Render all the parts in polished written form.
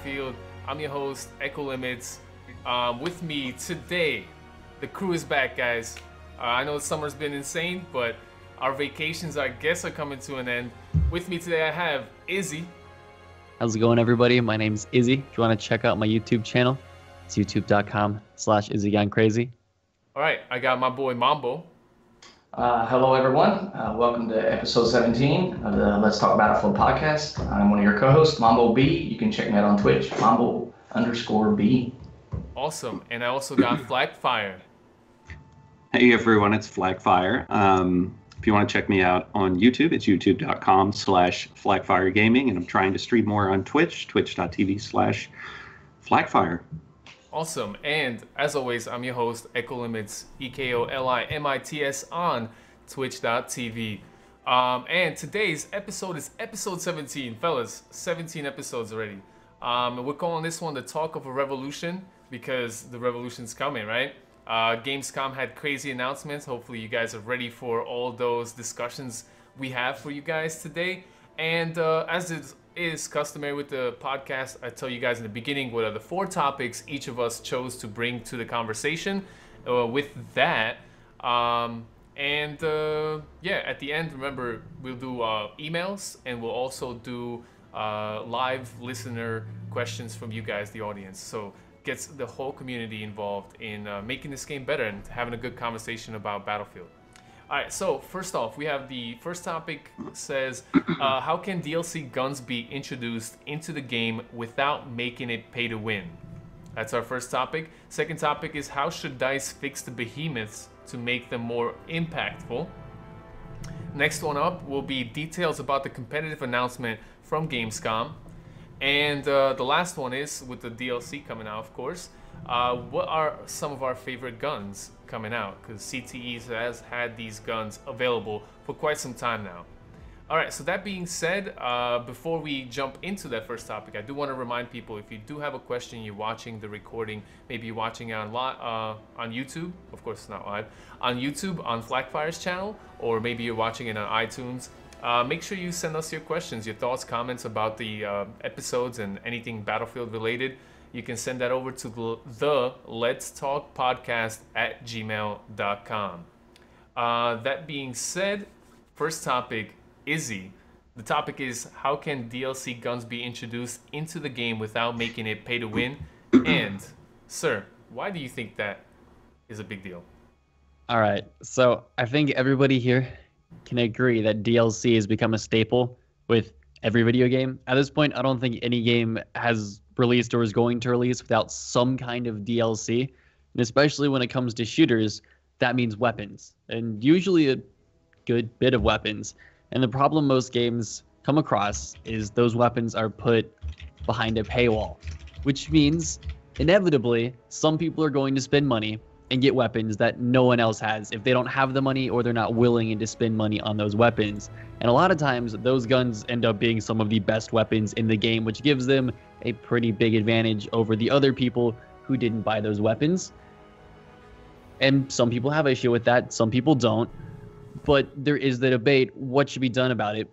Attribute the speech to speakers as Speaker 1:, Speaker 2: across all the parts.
Speaker 1: Battlefield. I'm your host, Echo Limits. With me today, the crew is back, guys. I know summer's been insane, but our vacations, I guess, are coming to an end. With me today, I have Izzy.
Speaker 2: How's it going, everybody? My name's Izzy. If you want to check out my YouTube channel, it's youtube.com/IzzyGoneCrazy.
Speaker 1: All right, I got my boy Mambo.
Speaker 3: Hello, everyone. Welcome to episode 17 of the Let's Talk Battlefield podcast. I'm one of your co-hosts, Mambo B. You can check me out on Twitch, Mambo_B.
Speaker 1: Awesome. And I also got Flakfire.
Speaker 4: Hey, everyone. It's Flakfire. If you want to check me out on YouTube, it's youtube.com/FlakfireGaming. And I'm trying to stream more on Twitch, twitch.tv/Flakfire.
Speaker 1: Awesome. And as always, I'm your host, Echo Limits, EKOLIMITS on twitch.tv. And today's episode is episode 17, fellas. 17 episodes already. We're calling this one the Talk of a Revolution because the revolution's coming, right? Gamescom had crazy announcements. Hopefully you guys are ready for all those discussions we have for you guys today. And as is customary with the podcast, I tell you guys in the beginning what are the 4 topics each of us chose to bring to the conversation. With that, yeah, at the end, remember, we'll do emails, and we'll also do live listener questions from you guys, the audience. So gets the whole community involved in making this game better and having a good conversation about Battlefield. All right, so first off, we have the first topic says, how can DLC guns be introduced into the game without making it pay to win? That's our first topic. Second topic is, how should DICE fix the Behemoths to make them more impactful? Next one up will be details about the competitive announcement from Gamescom. And the last one is, with the DLC coming out, of course, what are some of our favorite guns coming out? Because CTE has had these guns available for quite some time now. All right, so that being said, before we jump into that first topic, I do want to remind people, if you do have a question, you're watching the recording, maybe you're watching it on YouTube, of course it's not live, on YouTube, on Flakfire's channel, or maybe you're watching it on iTunes, make sure you send us your questions, your thoughts, comments about the episodes and anything Battlefield related. You can send that over to the Let's Talk Podcast at gmail.com. That being said, first topic, Izzy. The topic is, how can DLC guns be introduced into the game without making it pay to win? And, sir, why do you think that is a big deal?
Speaker 2: All right, so I think everybody here can agree that DLC has become a staple with every video game. At this point, I don't think any game has released or is going to release without some kind of DLC. And especially when it comes to shooters, that means weapons, and usually a good bit of weapons. And the problem most games come across is those weapons are put behind a paywall, which means inevitably some people are going to spend money and get weapons that no one else has if they don't have the money or they're not willing to spend money on those weapons. And a lot of times those guns end up being some of the best weapons in the game, which gives them a pretty big advantage over the other people who didn't buy those weapons. And some people have issue with that, some people don't. But there is the debate, what should be done about it?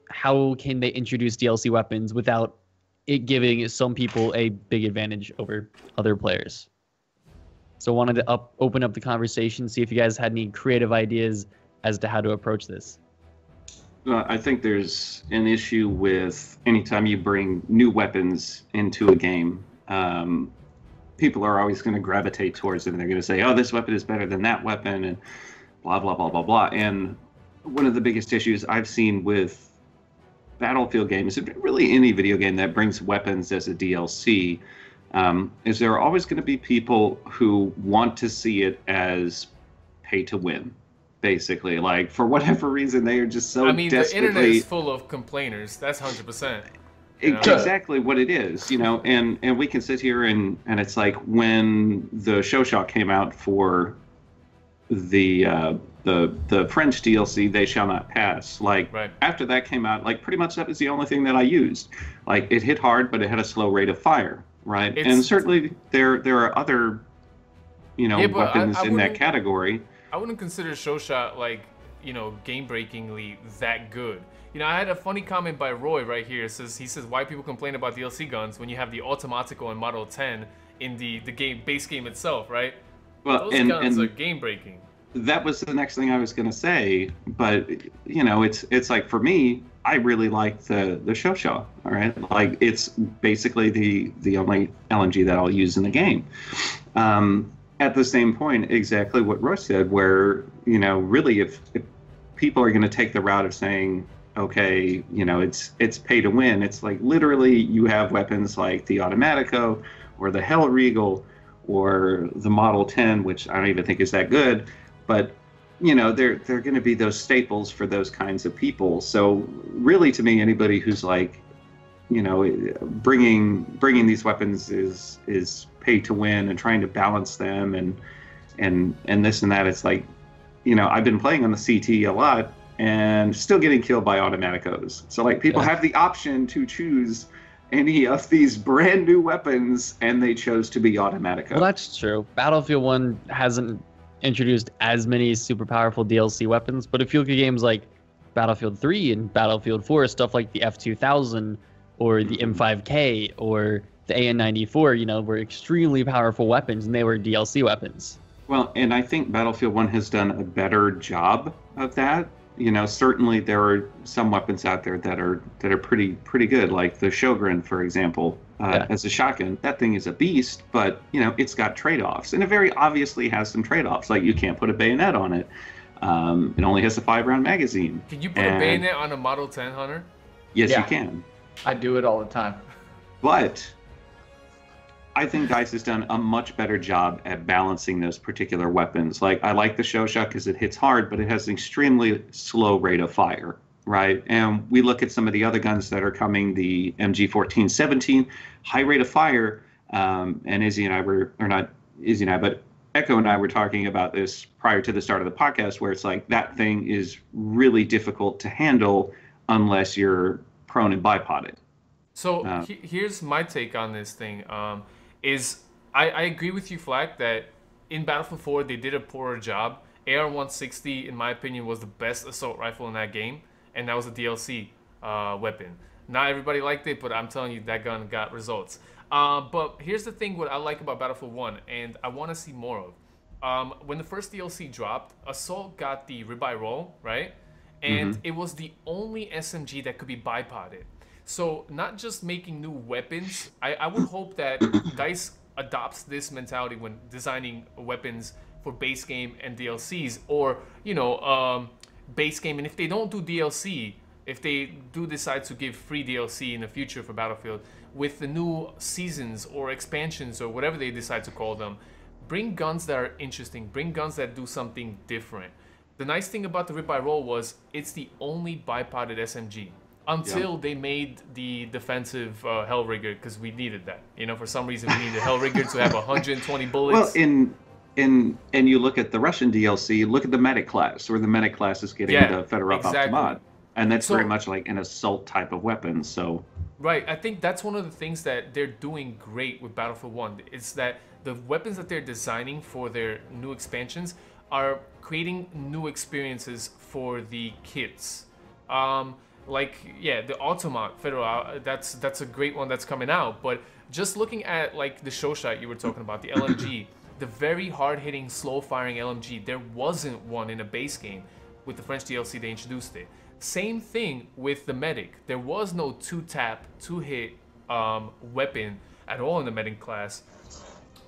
Speaker 2: How can they introduce DLC weapons without it giving some people a big advantage over other players? So I wanted to open up the conversation, see if you guys had any creative ideas as to how to approach this.
Speaker 4: I think there's an issue with anytime you bring new weapons into a game. People are always going to gravitate towards it, and they're going to say, oh, this weapon is better than that weapon, and blah, blah, blah, blah, blah. And one of the biggest issues I've seen with Battlefield games, really any video game that brings weapons as a DLC, is there are always going to be people who want to see it as pay to win, basically. Like, for whatever reason, they are just so desperately...
Speaker 1: the internet is full of complainers. That's 100%.
Speaker 4: Exactly what it is, and we can sit here and it's like when the Show Shot came out for the French DLC, They Shall Not Pass. Like, right. After that came out, like, pretty much that was the only thing that I used. Like, it hit hard, but it had a slow rate of fire. Right, and certainly there are other, weapons in that category.
Speaker 1: I wouldn't consider Show Shot like, game-breakingly that good. You know, I had a funny comment by Roy right here. He says why people complain about DLC guns when you have the Automatico and Model 10 in the base game itself, right?
Speaker 4: Well,
Speaker 1: Those guns are game breaking.
Speaker 4: That was the next thing I was going to say, but you know, it's like for me, I really like the Shosha. All right, like it's basically the only LMG that I'll use in the game. At the same point, exactly what Roy said, where you know, really, if people are going to take the route of saying, okay, you know, it's pay to win. It's like literally you have weapons like the Automatico or the Hellriegel or the Model 10, which I don't even think is that good. But, you know, they're going to be those staples for those kinds of people. So really, to me, anybody who's like, you know, bringing these weapons is pay to win and trying to balance them and this and that. It's like, you know, I've been playing on the CT a lot and still getting killed by Automaticos. So like people have the option to choose any of these brand new weapons, and they chose to be Automatico.
Speaker 2: Well, that's true. Battlefield 1 hasn't introduced as many super powerful DLC weapons, but if you look at games like Battlefield 3 and Battlefield 4, stuff like the F2000 or the M5K or the AN94, you know, were extremely powerful weapons, and they were DLC weapons.
Speaker 4: Well, and I think Battlefield 1 has done a better job of that. You know, certainly there are some weapons out there that are pretty good, like the Shogun, for example. As a shotgun, that thing is a beast, but you know it's got trade-offs, and it very obviously has some trade-offs. Like you can't put a bayonet on it; it only has a 5-round magazine.
Speaker 1: Can you put a bayonet on a Model 10, Hunter?
Speaker 4: Yes, you can.
Speaker 3: I do it all the time.
Speaker 4: But I think DICE has done a much better job at balancing those particular weapons. Like I like the Shosha because it hits hard, but it has an extremely slow rate of fire. Right, and we look at some of the other guns that are coming, the MG1417, high rate of fire, and Izzy and I were, or not Izzy and I, but Echo and I were talking about this prior to the start of the podcast, where it's like that thing is really difficult to handle unless you're prone and bipoded.
Speaker 1: So here's my take on this thing, is I agree with you, Flak, that in Battlefield 4 they did a poorer job. AR-160, in my opinion, was the best assault rifle in that game. And that was a DLC weapon. Not everybody liked it, but I'm telling you, that gun got results. But here's the thing, what I like about Battlefield 1, and I want to see more of. When the first DLC dropped, Assault got the ribeye roll, right? And it was the only SMG that could be bipoded. So not just making new weapons, I would hope that DICE adopts this mentality when designing weapons for base game and DLCs, or, you know, base game, and if they don't do DLC, if they do decide to give free DLC in the future for Battlefield, with the new seasons or expansions or whatever they decide to call them, bring guns that are interesting, bring guns that do something different. The nice thing about the ribeye roll was it's the only bipoded SMG until they made the defensive Hellrigger, because we needed that. You know, for some reason we needed Hellrigger to have 120 bullets.
Speaker 4: Well, and you look at the Russian DLC, look at the medic class, where the medic class is getting the Fedorov Automat, and that's very much like an assault type of weapon. So
Speaker 1: right, I think that's one of the things that they're doing great with Battlefield 1, is that the weapons that they're designing for their new expansions are creating new experiences for the kids. Like, yeah, the Automat Fedorov, that's a great one that's coming out, but just looking at like the Shosha you were talking about, the LMG, the very hard-hitting, slow-firing LMG, there wasn't one in a base game. With the French DLC, they introduced it. Same thing with the Medic. There was no two-tap, two-hit weapon at all in the Medic class,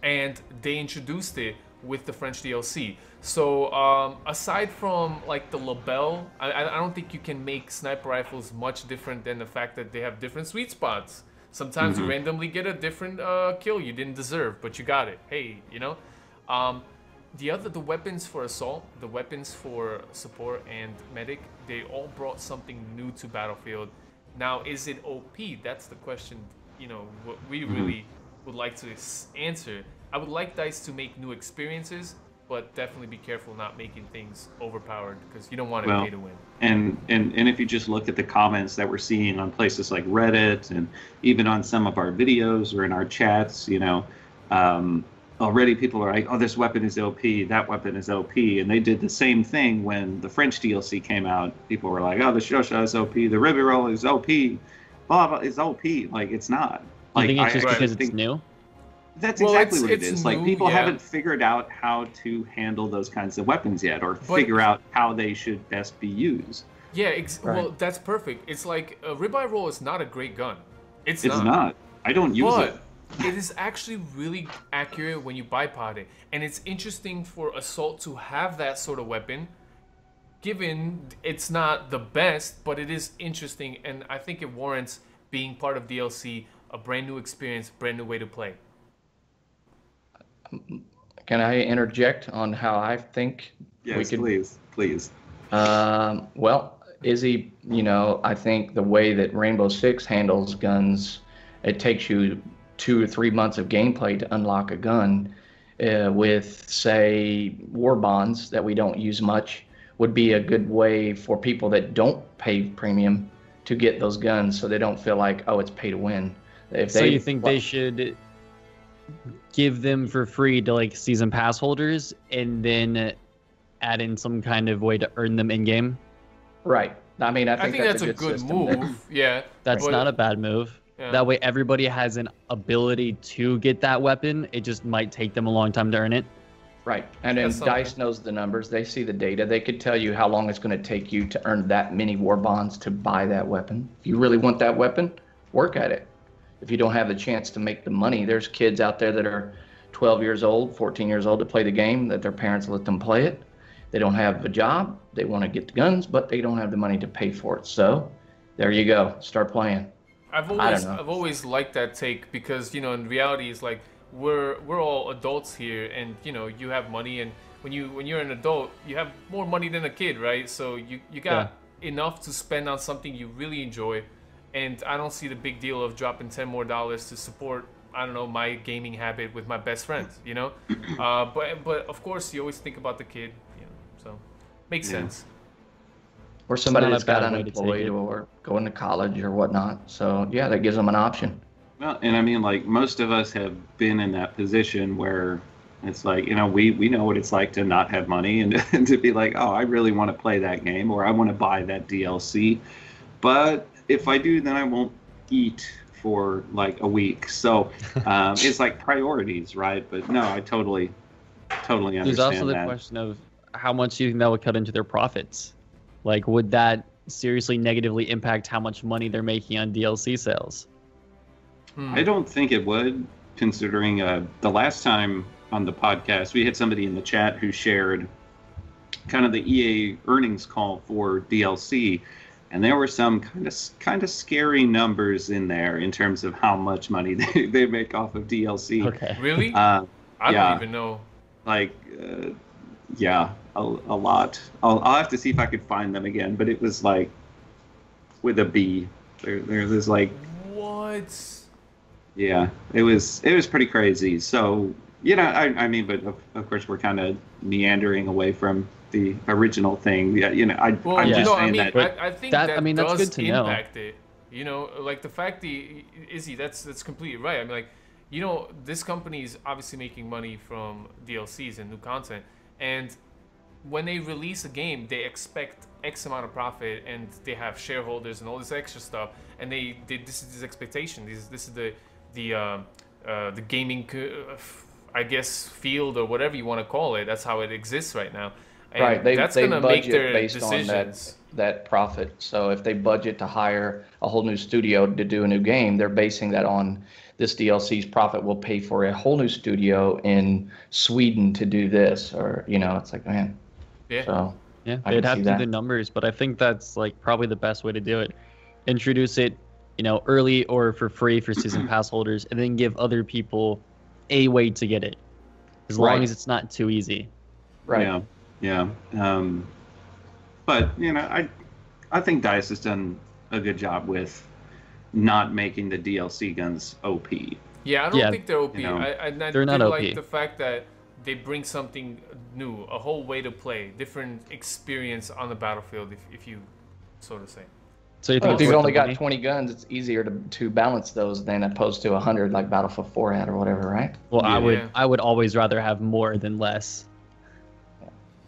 Speaker 1: and they introduced it with the French DLC. So aside from like the Lebel, I don't think you can make sniper rifles much different than the fact that they have different sweet spots. Sometimes you randomly get a different kill you didn't deserve, but you got it. Hey, you know? The weapons for assault, the weapons for support and medic, they all brought something new to Battlefield. Now, is it OP? That's the question, you know, what we really would like to answer. I would like DICE to make new experiences, but definitely be careful not making things overpowered, because you don't want to pay to win.
Speaker 4: And if you just look at the comments that we're seeing on places like Reddit and even on some of our videos or in our chats, you know, already people are like, oh, this weapon is OP, that weapon is OP, and they did the same thing when the French DLC came out. People were like, oh, the Shosha is OP, the Rivirola is OP, blah blah is OP. Like it's not.
Speaker 2: You
Speaker 4: Like
Speaker 2: think it's just
Speaker 4: actually
Speaker 2: because it's
Speaker 4: think
Speaker 2: new?
Speaker 4: that's
Speaker 1: Well,
Speaker 4: exactly what it
Speaker 1: it's
Speaker 4: is. Like
Speaker 1: new,
Speaker 4: people
Speaker 1: yeah.
Speaker 4: haven't figured out how to handle those kinds of weapons yet, or
Speaker 1: But-
Speaker 4: figure out how they should best be used.
Speaker 1: Yeah,
Speaker 2: Right.
Speaker 1: well, that's perfect. It's like a ribeye roll is not a great gun. It's
Speaker 4: It's not. I don't use it.
Speaker 1: But it is actually really accurate when you bipod it. And it's interesting for Assault to have that sort of weapon, given it's not the best, but it is interesting, and I think it warrants being part of DLC, a brand new experience, brand new way to play.
Speaker 3: Can I interject on how I think we
Speaker 4: Yes,
Speaker 3: could?
Speaker 4: please.
Speaker 3: Well, Izzy, I think the way that Rainbow Six handles guns, it takes you 2 or 3 months of gameplay to unlock a gun. With, say, war bonds that we don't use much, would be a good way for people that don't pay premium to get those guns, so they don't feel like, oh, it's pay to win. If
Speaker 2: So you think they should give them for free to like season pass holders, and then add in some kind of way to earn them in game?
Speaker 3: Right. I mean, I
Speaker 1: I
Speaker 3: think
Speaker 1: think that's a
Speaker 3: good
Speaker 1: good
Speaker 3: system there.
Speaker 1: move. Yeah.
Speaker 2: That's
Speaker 1: but-
Speaker 2: not a bad move.
Speaker 1: Yeah.
Speaker 2: That way everybody has an ability to get that weapon. It just might take them a long time to earn it.
Speaker 3: Right. And then
Speaker 1: That's something.
Speaker 3: DICE knows the numbers. They see the data. They could tell you how long it's going to take you to earn that many war bonds to buy that weapon. If you really want that weapon, work at it. If you don't have the chance to make the money, there's kids out there that are 12 years old, 14 years old to play the game, that their parents let them play it. They don't have a job. They want to get the guns, but they don't have the money to pay for it. So there you go. Start playing.
Speaker 1: I've always liked that take, because in reality it's like we're all adults here, and you have money, and when you're an adult you have more money than a kid, right? So you got enough to spend on something you really enjoy, and I don't see the big deal of dropping $10 more to support, I don't know, my gaming habit with my best friends, but of course you always think about the kid, so makes sense.
Speaker 3: Or somebody
Speaker 2: not a
Speaker 3: that's got
Speaker 2: bad way to take
Speaker 3: unemployed
Speaker 2: it.
Speaker 3: or going to college or whatnot. So yeah, that gives them an option.
Speaker 4: Well, and I mean, like most of us have been in that position where it's like, we know what it's like to not have money and, and to be like, oh, I really want to play that game, or I want to buy that DLC, but if I do, then I won't eat for like a week. So it's like priorities, right? But no, I totally understand.
Speaker 2: There's also the
Speaker 4: that.
Speaker 2: question of how much do you think that would cut into their profits? Like, would that seriously negatively impact how much money they're making on DLC sales?
Speaker 4: I don't think it would, considering the last time on the podcast, we had somebody in the chat who shared kind of the EA earnings call for DLC, and there were some kind of scary numbers in there in terms of how much money they make off of DLC.
Speaker 2: Okay.
Speaker 1: Really?
Speaker 4: I
Speaker 1: don't even know.
Speaker 4: Like, a lot. I'll have to see if I could find them again, but it was like with a B. There's like,
Speaker 1: What?
Speaker 4: yeah, it was pretty crazy. So I mean, but of course we're kind of meandering away from the original thing. Yeah, I'm just saying that.
Speaker 1: I think that
Speaker 2: that's
Speaker 1: does
Speaker 2: good to know.
Speaker 1: impact it. Like the fact Izzy, that's completely right. I mean, like, this company is obviously making money from DLCs and new content, and when they release a game, they expect X amount of profit, and they have shareholders and all this extra stuff, and this is this expectation. This is the gaming, I guess, field or whatever you want to call it. That's how it exists right now. And
Speaker 3: Right.
Speaker 1: that's
Speaker 3: They
Speaker 1: gonna make
Speaker 3: budget
Speaker 1: their
Speaker 3: based
Speaker 1: decisions.
Speaker 3: on that profit. So if they budget to hire a whole new studio to do a new game, they're basing that on this DLC's profit will pay for a whole new studio in Sweden to do this, or it's like, man.
Speaker 1: Yeah.
Speaker 3: So
Speaker 2: Yeah,
Speaker 3: I
Speaker 2: they'd
Speaker 3: can
Speaker 2: have
Speaker 3: see
Speaker 2: to do
Speaker 3: that.
Speaker 2: the numbers, but I think that's like probably the best way to do it. Introduce it, early or for free for season pass holders, and then give other people a way to get it, as long
Speaker 3: Right.
Speaker 2: as it's not too easy.
Speaker 3: right.
Speaker 4: Yeah. But I think DICE has done a good job with not making the DLC guns OP.
Speaker 1: Yeah, I don't
Speaker 2: Yeah,
Speaker 1: think they're OP.
Speaker 4: you know,
Speaker 1: I
Speaker 2: they're not
Speaker 1: did
Speaker 2: OP.
Speaker 1: like the fact that they bring something new, a whole way to play, different experience on the battlefield, if you sort of say.
Speaker 2: So you think
Speaker 3: Well,
Speaker 2: it's
Speaker 3: if you've
Speaker 2: worth
Speaker 3: only
Speaker 2: the
Speaker 3: got
Speaker 2: money?
Speaker 3: 20 guns, it's easier to balance those than opposed to 100 like Battlefield 4 had or whatever, right?
Speaker 2: Well,
Speaker 1: Yeah.
Speaker 2: I would always rather have more than less.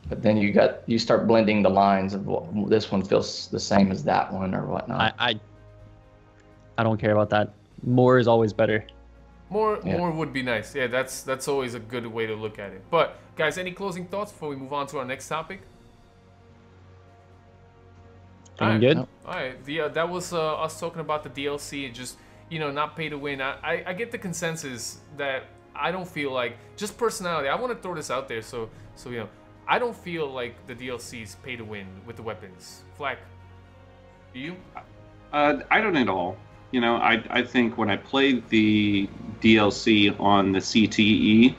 Speaker 3: But then you start blending the lines of, well, this one feels the same as that one or whatnot.
Speaker 2: I don't care about that. More is always better.
Speaker 1: More
Speaker 3: Yeah.
Speaker 1: would be nice. Yeah, that's always a good way to look at it. But guys, any closing thoughts before we move on to our next topic?
Speaker 2: Feeling
Speaker 1: Alright.
Speaker 2: good?
Speaker 3: Nope.
Speaker 1: All right, that was us talking about the DLC and just, not pay to win. I get the consensus that I don't feel like, just personality. I want to throw this out there, so I don't feel like the DLC is pay to win with the weapons. Flak, do you?
Speaker 4: I don't at all. I think when I played the DLC on the CTE,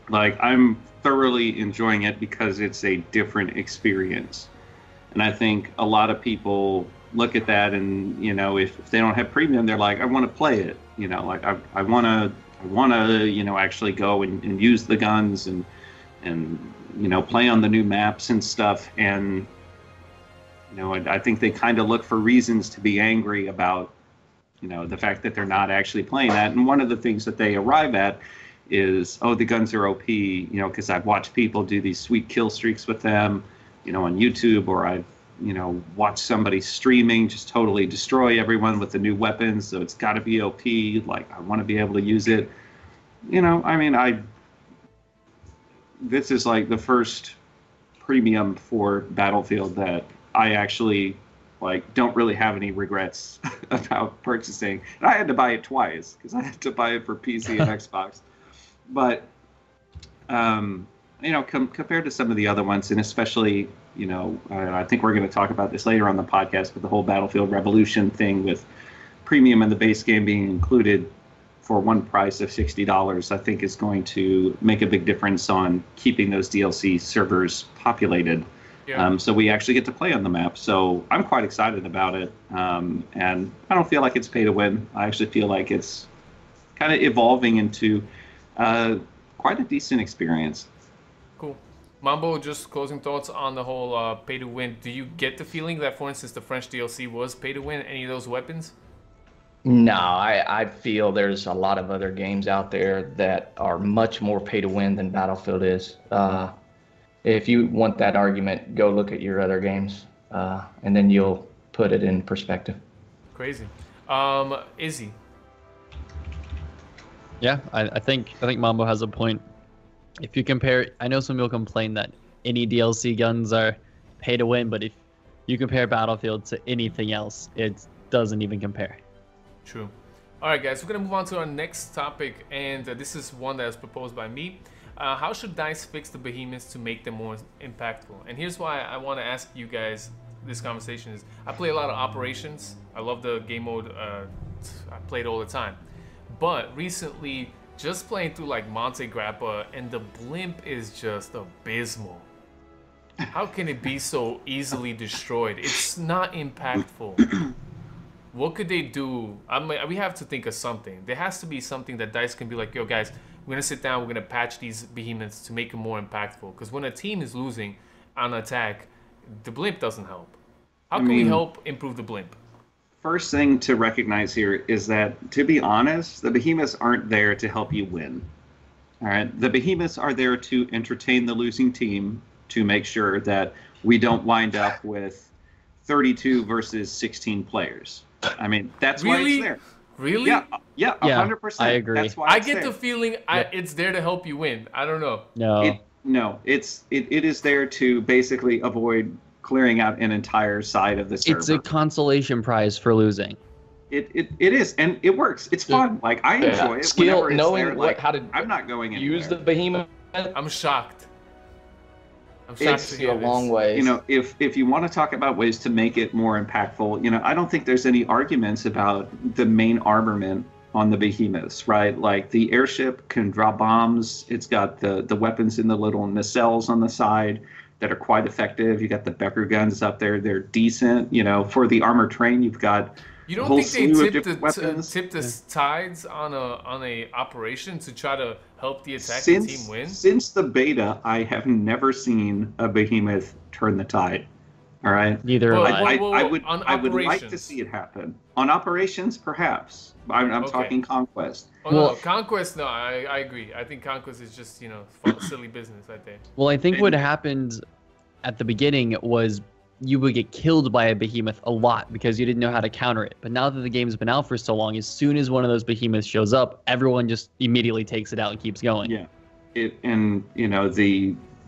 Speaker 4: like I'm thoroughly enjoying it because it's a different experience. And I think a lot of people look at that and, if they don't have premium, they're like, I want to play it. Like I want to, actually go and use the guns and play on the new maps and stuff. And, I think they kind of look for reasons to be angry about, the fact that they're not actually playing that. And one of the things that they arrive at is, oh, the guns are OP, because I've watched people do these sweet kill streaks with them, on YouTube, or I've, watched somebody streaming just totally destroy everyone with the new weapons. So it's got to be OP. Like, I want to be able to use it. This is like the first premium for Battlefield that I actually don't really have any regrets about purchasing. And I had to buy it twice because I had to buy it for PC and Xbox. But compared to some of the other ones, and especially, I think we're going to talk about this later on the podcast, but the whole Battlefield Revolution thing with premium and the base game being included for one price of $60, I think is going to make a big difference on keeping those DLC servers populated.
Speaker 1: Yeah.
Speaker 4: So we actually get to play on the map. So I'm quite excited about it. And I don't feel like it's pay to win. I actually feel like it's kind of evolving into quite a decent experience.
Speaker 1: Cool. Mambo, just closing thoughts on the whole pay to win. Do you get the feeling that, for instance, the French DLC was pay to win any of those weapons?
Speaker 3: No, I feel there's a lot of other games out there that are much more pay to win than Battlefield is. If you want that argument, go look at your other games, and then you'll put it in perspective.
Speaker 1: Crazy. Izzy.
Speaker 2: Yeah, I think Mambo has a point. If you compare, I know some people complain that any DLC guns are pay to win, but if you compare Battlefield to anything else, it doesn't even compare.
Speaker 1: True. All right, guys, we're going to move on to our next topic, and this is one that is proposed by me. How should DICE fix the Behemoths to make them more impactful? And here's why I want to ask you guys this conversation is, I play a lot of Operations. I love the game mode. I play it all the time. But recently, just playing through like Monte Grappa, and the blimp is just abysmal. How can it be so easily destroyed? It's not impactful. What could they do? We have to think of something. There has to be something that DICE can be like, yo guys, we're going to sit down, we're going to patch these Behemoths to make them more impactful. Because when a team is losing on attack, the blimp doesn't help. How can we help improve the blimp?
Speaker 4: First thing to recognize here is that, to be honest, the Behemoths aren't there to help you win. All right, the Behemoths are there to entertain the losing team, to make sure that we don't wind up with 32 versus 16 players. That's why it's there.
Speaker 1: Really?
Speaker 4: Yeah, 100%.
Speaker 2: I agree.
Speaker 4: That's why
Speaker 1: I
Speaker 4: it's
Speaker 1: get
Speaker 4: there.
Speaker 1: the feeling it's there to help you win. I don't know.
Speaker 2: No.
Speaker 4: It is there to basically avoid clearing out an entire side of the server.
Speaker 2: It's a consolation prize for losing.
Speaker 4: It is, and it works. It's fun. Like, I enjoy it.
Speaker 3: Skill,
Speaker 4: Whenever it's
Speaker 3: knowing
Speaker 4: there, like,
Speaker 3: how to
Speaker 4: I'm not going anywhere.
Speaker 3: use the Behemoth.
Speaker 1: I'm shocked. I'm shocked
Speaker 3: Takes
Speaker 1: to
Speaker 3: you
Speaker 1: hear
Speaker 3: a long
Speaker 1: this.
Speaker 3: way.
Speaker 4: If you want to talk about ways to make it more impactful, I don't think there's any arguments about the main armament on the Behemoths, right? Like, the airship can drop bombs. It's got the weapons in the little nacelles on the side that are quite effective. You got the Becker guns up there. They're decent. For the armored train, you've got
Speaker 1: You don't
Speaker 4: a whole
Speaker 1: think they
Speaker 4: slew of
Speaker 1: tip
Speaker 4: different weapons.
Speaker 1: the tides on a operation to try to help the attacking team win?
Speaker 4: Since the beta, I have never seen a Behemoth turn the tide. All right.
Speaker 2: Neither
Speaker 1: Well,
Speaker 2: have I.
Speaker 4: I would
Speaker 1: on
Speaker 4: I would like to
Speaker 1: operations.
Speaker 4: see it happen. On operations, perhaps. I'm
Speaker 1: Okay.
Speaker 4: talking conquest.
Speaker 1: Oh
Speaker 2: Well-
Speaker 1: no, Conquest. No, I agree. I think Conquest is just silly business. I think.
Speaker 2: Well, I think what happened at the beginning was you would get killed by a behemoth a lot because you didn't know how to counter it. But now that the game's been out for so long, as soon as one of those behemoths shows up, everyone just immediately takes it out and keeps going.
Speaker 4: Yeah.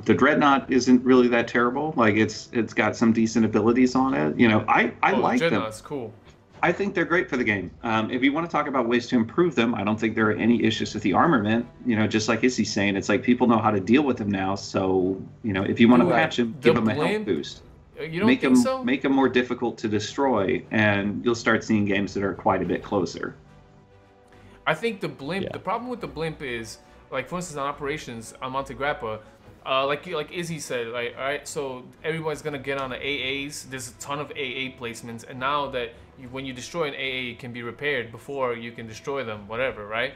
Speaker 4: The dreadnought isn't really that terrible. Like it's got some decent abilities on it. I like them.
Speaker 1: Dreadnought's cool.
Speaker 4: I think they're great for the game. If you want to talk about ways to improve them, I don't think there are any issues with the armament. Just like Izzy's saying, it's like people know how to deal with them now. So if you want to patch them, give them a health boost.
Speaker 1: You don't think so?
Speaker 4: Make them more difficult to destroy, and you'll start seeing games that are quite a bit closer.
Speaker 1: I think the blimp. The problem with the blimp is, like for instance, on operations on Monte Grappa, like Izzy said, like all right, so everybody's gonna get on the AAs. There's a ton of AA placements, and now that when you destroy an AA, it can be repaired before you can destroy them, whatever, right?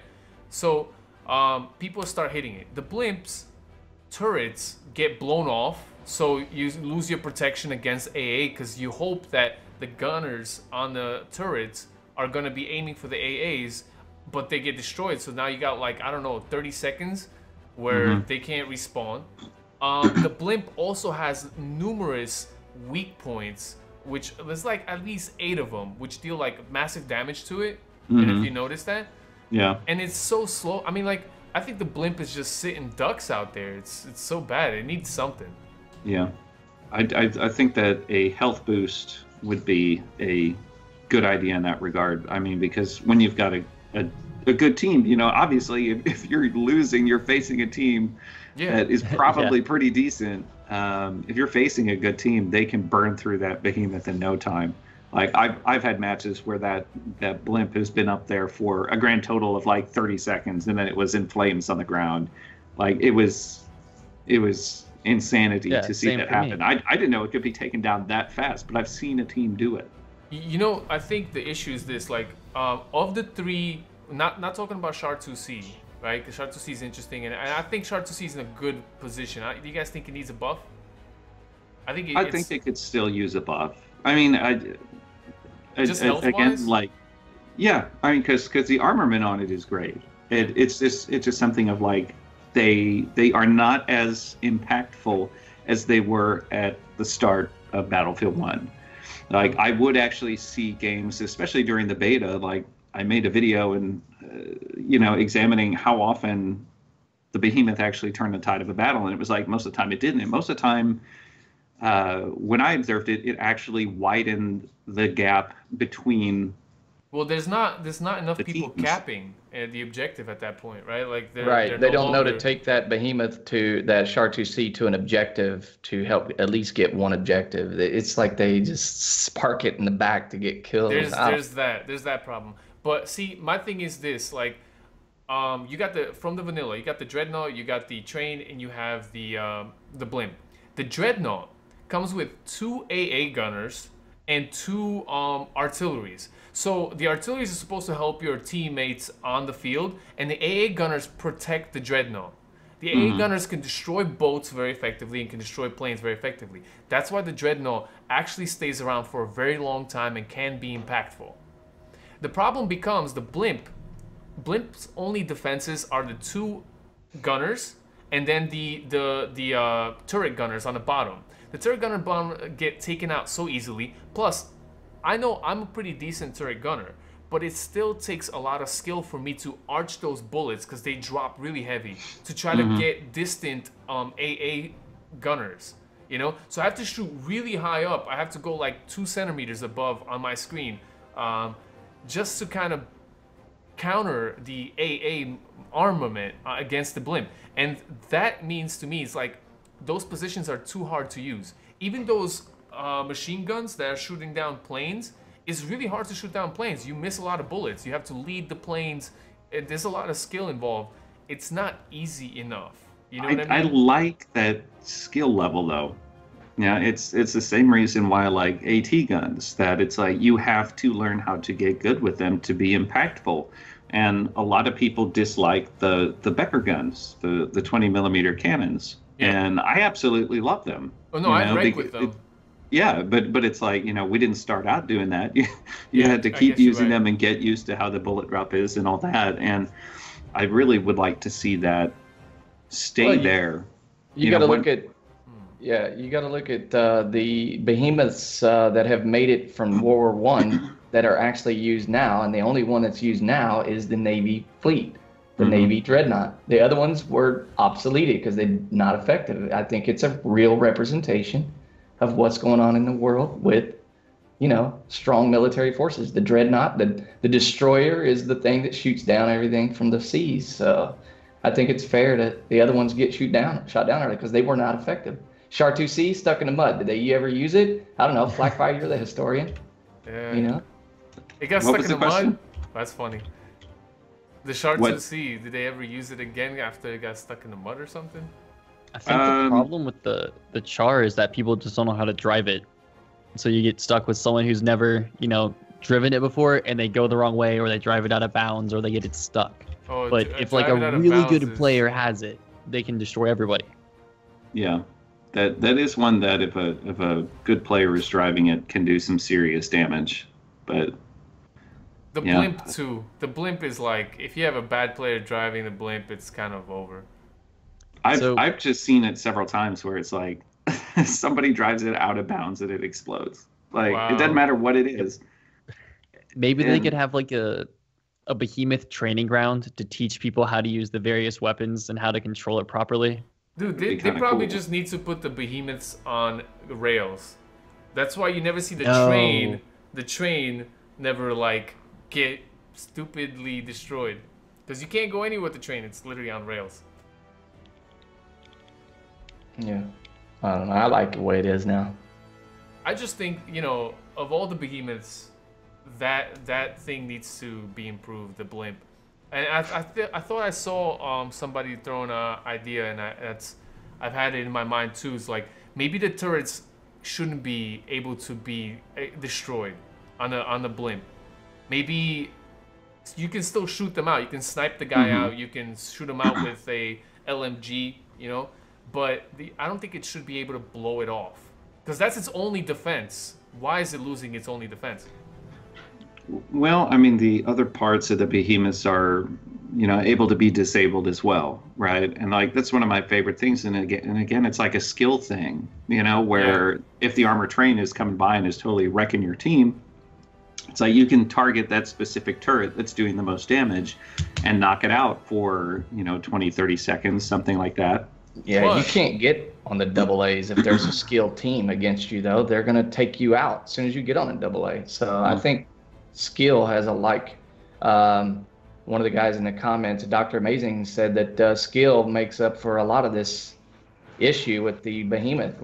Speaker 1: So people start hitting it. The blimps turrets get blown off, so you lose your protection against AA because you hope that the gunners on the turrets are gonna be aiming for the AAs, but they get destroyed. So now you got like, I don't know, 30 seconds where they can't respawn. The blimp also has numerous weak points, which there's like at least 8 of them, which deal like massive damage to it. And if you notice that,
Speaker 4: yeah,
Speaker 1: and it's so slow. I mean, like I think the blimp is just sitting ducks out there. It's so bad. It needs something.
Speaker 4: Yeah, I think that a health boost would be a good idea in that regard. I mean, because when you've got a good team, obviously if you're losing, you're facing a team that is probably pretty decent. If you're facing a good team, they can burn through that behemoth in no time. Like I've had matches where that blimp has been up there for a grand total of like 30 seconds, and then it was in flames on the ground. Like it was insanity to see that happen. I didn't know it could be taken down that fast, but I've seen a team do it.
Speaker 1: I think the issue is this, like of the 3, not talking about Shard 2C, right? Because Shard 2C is interesting, and I think Shard 2C is in a good position. Do you guys think it needs a buff? I think
Speaker 4: it could still use a buff. I mean, again, like, yeah, I mean, because the armament on it is great. It's just something of like they are not as impactful as they were at the start of Battlefield 1. Like I would actually see games, especially during the beta, like I made a video and examining how often the behemoth actually turned the tide of a battle, and it was like most of the time it didn't. And most of the time, when I observed it, it actually widened the gap between.
Speaker 1: Well, there's not enough people
Speaker 4: teams.
Speaker 1: Capping the objective at that point, right? Like
Speaker 3: they don't know to take that behemoth to that Shard 2C to an objective to help at least get one objective. It's like they just spark it in the back to get killed.
Speaker 1: There's that problem. But see, my thing is this, like, you got from the vanilla, you got the dreadnought, you got the train, and you have the blimp. The dreadnought comes with 2 AA gunners and 2 artilleries. So the artilleries are supposed to help your teammates on the field, and the AA gunners protect the dreadnought. The AA gunners can destroy boats very effectively and can destroy planes very effectively. That's why the dreadnought actually stays around for a very long time and can be impactful. The problem becomes the blimp. Blimp's only defenses are the 2 gunners and then the turret gunners on the bottom. The turret gunner bomb get taken out so easily. Plus, I know I'm a pretty decent turret gunner, but it still takes a lot of skill for me to arch those bullets because they drop really heavy to try to get distant AA gunners. So I have to shoot really high up. I have to go like 2 centimeters above on my screen, just to kind of counter the AA armament against the blimp. And that means to me, it's like those positions are too hard to use. Even those machine guns that are shooting down planes, it's really hard to shoot down planes. You miss a lot of bullets. You have to lead the planes. There's a lot of skill involved. It's not easy enough. You know what I mean?
Speaker 4: I like that skill level though. Yeah, it's the same reason why I like AT guns, that it's like you have to learn how to get good with them to be impactful. And a lot of people dislike the Becker guns, the 20mm cannons. Yeah. And I absolutely love them.
Speaker 1: Oh no, I rank with them.
Speaker 4: Yeah, but it's like, we didn't start out doing that. You
Speaker 1: Yeah,
Speaker 4: had to
Speaker 1: I
Speaker 4: keep
Speaker 1: guess you're
Speaker 4: using
Speaker 1: right.
Speaker 4: them and get used to how the bullet drop is and all that. And I really would like to see that stay
Speaker 3: Well,
Speaker 4: there.
Speaker 3: you got to
Speaker 4: What?
Speaker 3: look at Yeah, you got to look at the behemoths that have made it from World War I that are actually used now, and the only one that's used now is the Navy fleet, the
Speaker 4: Mhm.
Speaker 3: Navy dreadnought. The other ones were obsoleted because they're not effective. I think it's a real representation of what's going on in the world with, strong military forces. The dreadnought, the destroyer is the thing that shoots down everything from the seas. So I think it's fair that the other ones get shot down early because they were not effective. Char 2C stuck in the mud. Did they ever use it? I don't know. Flakfire, you're the historian.
Speaker 1: Yeah.
Speaker 3: You know?
Speaker 1: It got
Speaker 4: What
Speaker 1: stuck
Speaker 4: was
Speaker 1: in the
Speaker 4: the question?
Speaker 1: mud. That's funny. The Shard
Speaker 4: What?
Speaker 1: 2C, did they ever use it again after it got stuck in the mud or something?
Speaker 2: I think the
Speaker 4: Um,
Speaker 2: problem with the char is that people just don't know how to drive it. So you get stuck with someone who's never, driven it before, and they go the wrong way, or they drive it out of bounds, or they get it stuck.
Speaker 1: Oh,
Speaker 2: But if like a
Speaker 1: drive it out of
Speaker 2: really
Speaker 1: bounds
Speaker 2: good
Speaker 1: is-
Speaker 2: player has it, they can destroy everybody.
Speaker 4: Yeah, that is one that if a good player is driving it can do some serious damage. But
Speaker 1: The
Speaker 4: yeah.
Speaker 1: blimp too. The blimp is like, if you have a bad player driving the blimp, it's kind of over.
Speaker 4: I've just seen it several times where it's like somebody drives it out of bounds and it explodes. Like
Speaker 1: Wow.
Speaker 4: it doesn't matter what it is.
Speaker 2: Maybe they
Speaker 4: And-
Speaker 2: could have like a behemoth training ground to teach people how to use the various weapons and how to control it properly.
Speaker 1: Dude,
Speaker 4: be
Speaker 1: they
Speaker 4: kinda
Speaker 1: probably
Speaker 4: cool.
Speaker 1: just need to put the behemoths on the rails. That's why you never see the
Speaker 2: No.
Speaker 1: train. The train never like get stupidly destroyed. Because you can't go anywhere with the train. It's literally on rails.
Speaker 3: Yeah. I don't know. I like the way it is now.
Speaker 1: I just think, of all the behemoths, that thing needs to be improved, the blimp. And I thought I saw somebody throwing an idea, and I've had it in my mind too. It's like maybe the turrets shouldn't be able to be destroyed on the blimp. Maybe you can still shoot them out. You can snipe the guy out. You can shoot him out with a LMG, But I don't think it should be able to blow it off. Because that's its only defense. Why is it losing its only defense?
Speaker 4: Well, I mean, the other parts of the behemoths are, able to be disabled as well, right? And like that's one of my favorite things. And again, it's like a skill thing, where if the armor train is coming by and is totally wrecking your team, it's like you can target that specific turret that's doing the most damage and knock it out for, 20, 30 seconds, something like that.
Speaker 3: Yeah,
Speaker 1: But-
Speaker 3: you can't get on the double A's if there's a skilled team against you, though. They're going to take you out as soon as you get on a double A. So I think skill has one of the guys in the comments, Dr. Amazing, said that skill makes up for a lot of this issue with the behemoth.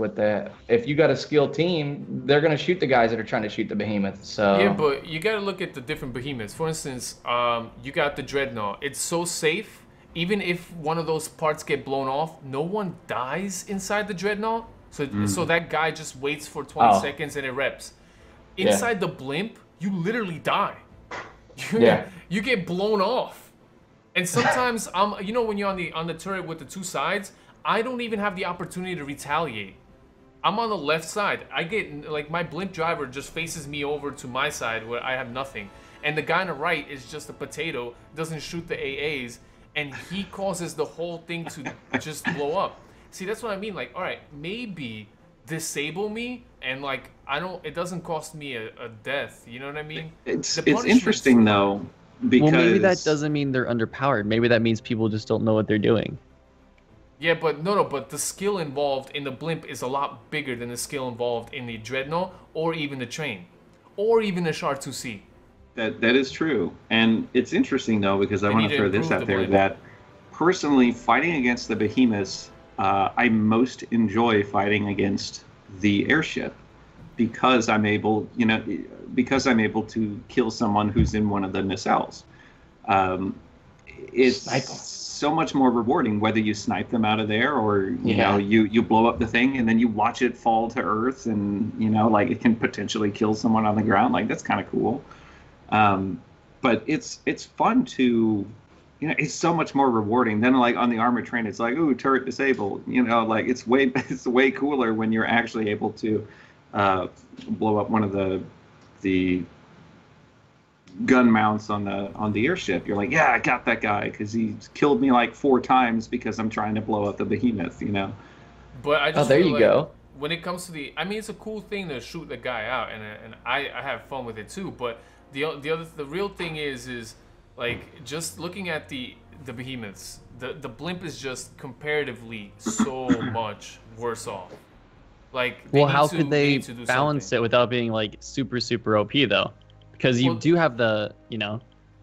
Speaker 3: If you got a skilled team, they're going to shoot the guys that are trying to shoot the behemoth. So
Speaker 1: Yeah, but you gotta look at the different behemoths. For instance, you got the Dreadnought. It's so safe. Even if one of those parts get blown off, no one dies inside the Dreadnought. So that guy just waits for 20 seconds and it reps. Inside the blimp, you literally die.
Speaker 3: Yeah.
Speaker 1: You get blown off. And sometimes when you're on the turret with the two sides, I don't even have the opportunity to retaliate. I'm on the left side. I get like my blimp driver just faces me over to my side where I have nothing. And the guy on the right is just a potato, doesn't shoot the AAs, and he causes the whole thing to just blow up. See, that's what I mean. Like, all right, maybe disable me and like it doesn't cost me a death. You know what I mean?
Speaker 4: It's
Speaker 1: The punishment's-
Speaker 4: interesting though, because
Speaker 2: Well, maybe that doesn't mean they're underpowered. Maybe that means people just don't know what they're doing.
Speaker 1: Yeah, but but the skill involved in the blimp is a lot bigger than the skill involved in the Dreadnought or even the train or even the Shard 2C.
Speaker 4: That is true. And it's interesting though, because I
Speaker 1: They
Speaker 4: want
Speaker 1: need
Speaker 4: to
Speaker 1: to
Speaker 4: throw this
Speaker 1: improve
Speaker 4: out
Speaker 1: the
Speaker 4: there
Speaker 1: blimp.
Speaker 4: that personally fighting against the behemoths, I most enjoy fighting against the airship because I'm able, to kill someone who's in one of the nacelles. It's
Speaker 3: Snipe 'em.
Speaker 4: so much more rewarding whether you snipe them out of there or you blow up the thing and then you watch it fall to earth and like it can potentially kill someone on the ground. Like that's kind of cool. But it's fun to, it's so much more rewarding than like on the armored train. It's like, ooh, turret disabled. Like it's way cooler when you're actually able to blow up one of the gun mounts on the airship. You're like, yeah, I got that guy because he killed me like 4 times because I'm trying to blow up the behemoth, you know.
Speaker 1: But I just
Speaker 3: there
Speaker 1: feel
Speaker 3: you
Speaker 1: like
Speaker 3: go.
Speaker 1: when it comes to I mean, it's a cool thing to shoot the guy out, and I have fun with it too. But the real thing is like just looking at the behemoths, the blimp is just comparatively so much worse off. Like,
Speaker 2: Well, how could
Speaker 1: they
Speaker 2: they
Speaker 1: need to do
Speaker 2: balance
Speaker 1: something.
Speaker 2: it without being like super OP though? Because you
Speaker 1: Well,
Speaker 2: do have the, you know,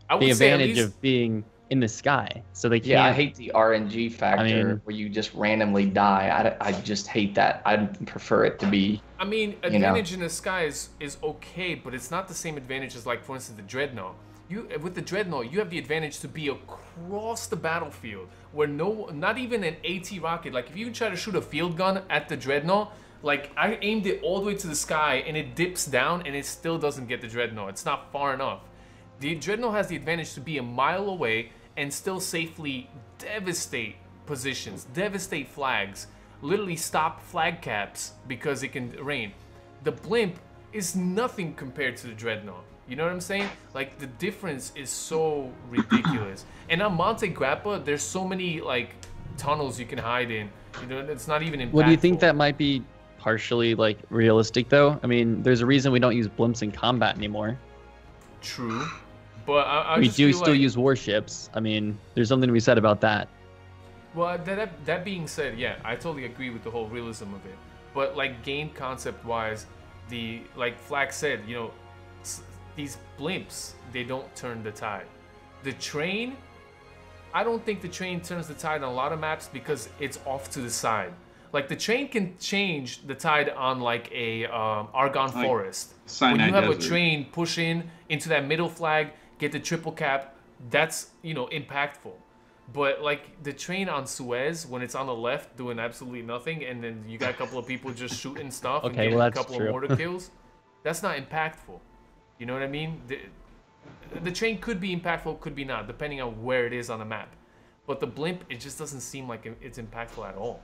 Speaker 1: I
Speaker 2: the
Speaker 1: would say at
Speaker 2: advantage
Speaker 1: least,
Speaker 2: of being in the sky, so they can't.
Speaker 3: Yeah, I hate the RNG factor
Speaker 2: mean-
Speaker 3: where you just randomly die. I just hate that. I'd prefer it to be,
Speaker 1: I mean,
Speaker 3: you know.
Speaker 1: advantage in the sky is okay, but it's not the same advantage as, like, for instance, the Dreadnought. With the Dreadnought, you have the advantage to be across the battlefield, where not even an AT rocket. Like, if you try to shoot a field gun at the Dreadnought, like, I aimed it all the way to the sky, and it dips down, and it still doesn't get the Dreadnought. It's not far enough. The Dreadnought has the advantage to be a mile away and still safely devastate positions, devastate flags, literally stop flag caps because it can rain. The blimp is nothing compared to the Dreadnought. You know what I'm saying? Like, the difference is so ridiculous. And on Monte Grappa, there's so many, like, tunnels you can hide in. You know, it's not even impactful.
Speaker 2: Well, do you think that might be partially like realistic though? I mean, there's a reason we don't use blimps in combat anymore.
Speaker 1: True. But I
Speaker 2: We
Speaker 1: just
Speaker 2: do
Speaker 1: feel
Speaker 2: still
Speaker 1: like,
Speaker 2: use warships. I mean, there's something to be said about that.
Speaker 1: well, that being said, yeah, I totally agree with the whole realism of it. But, like, game concept wise, like Flack said, you know, these blimps, they don't turn the tide. The train, I don't think the train turns the tide on a lot of maps because it's off to the side. Like, the train can change the tide on, like, a Argonne
Speaker 4: Like
Speaker 1: Forest.
Speaker 4: Sinai
Speaker 1: When you have
Speaker 4: Desert.
Speaker 1: a train push into that middle flag, get the triple cap, that's, you know, impactful. But, like, the train on Suez, when it's on the left doing absolutely nothing, and then you got a couple of people just shooting stuff and
Speaker 2: Okay,
Speaker 1: getting
Speaker 2: well,
Speaker 1: a
Speaker 2: that's
Speaker 1: couple
Speaker 2: true.
Speaker 1: of mortar kills, that's not impactful. You know what I mean? The train could be impactful, could be not, depending on where it is on the map. But the blimp, it just doesn't seem like it's impactful at all.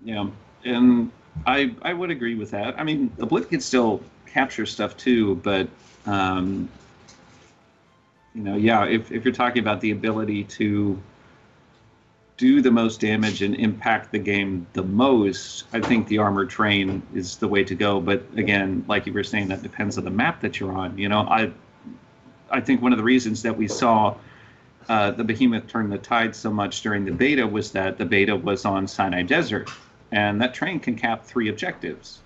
Speaker 4: Yeah, and I would agree with that. I mean, the blimp can still capture stuff too, but you know, yeah, if you're talking about the ability to do the most damage and impact the game the most, I think the armored train is the way to go. But again, like you were saying, that depends on the map that you're on. You know, I think one of the reasons that we saw the Behemoth turn the tide so much during the beta was that the beta was on Sinai Desert, and that train can cap 3 objectives.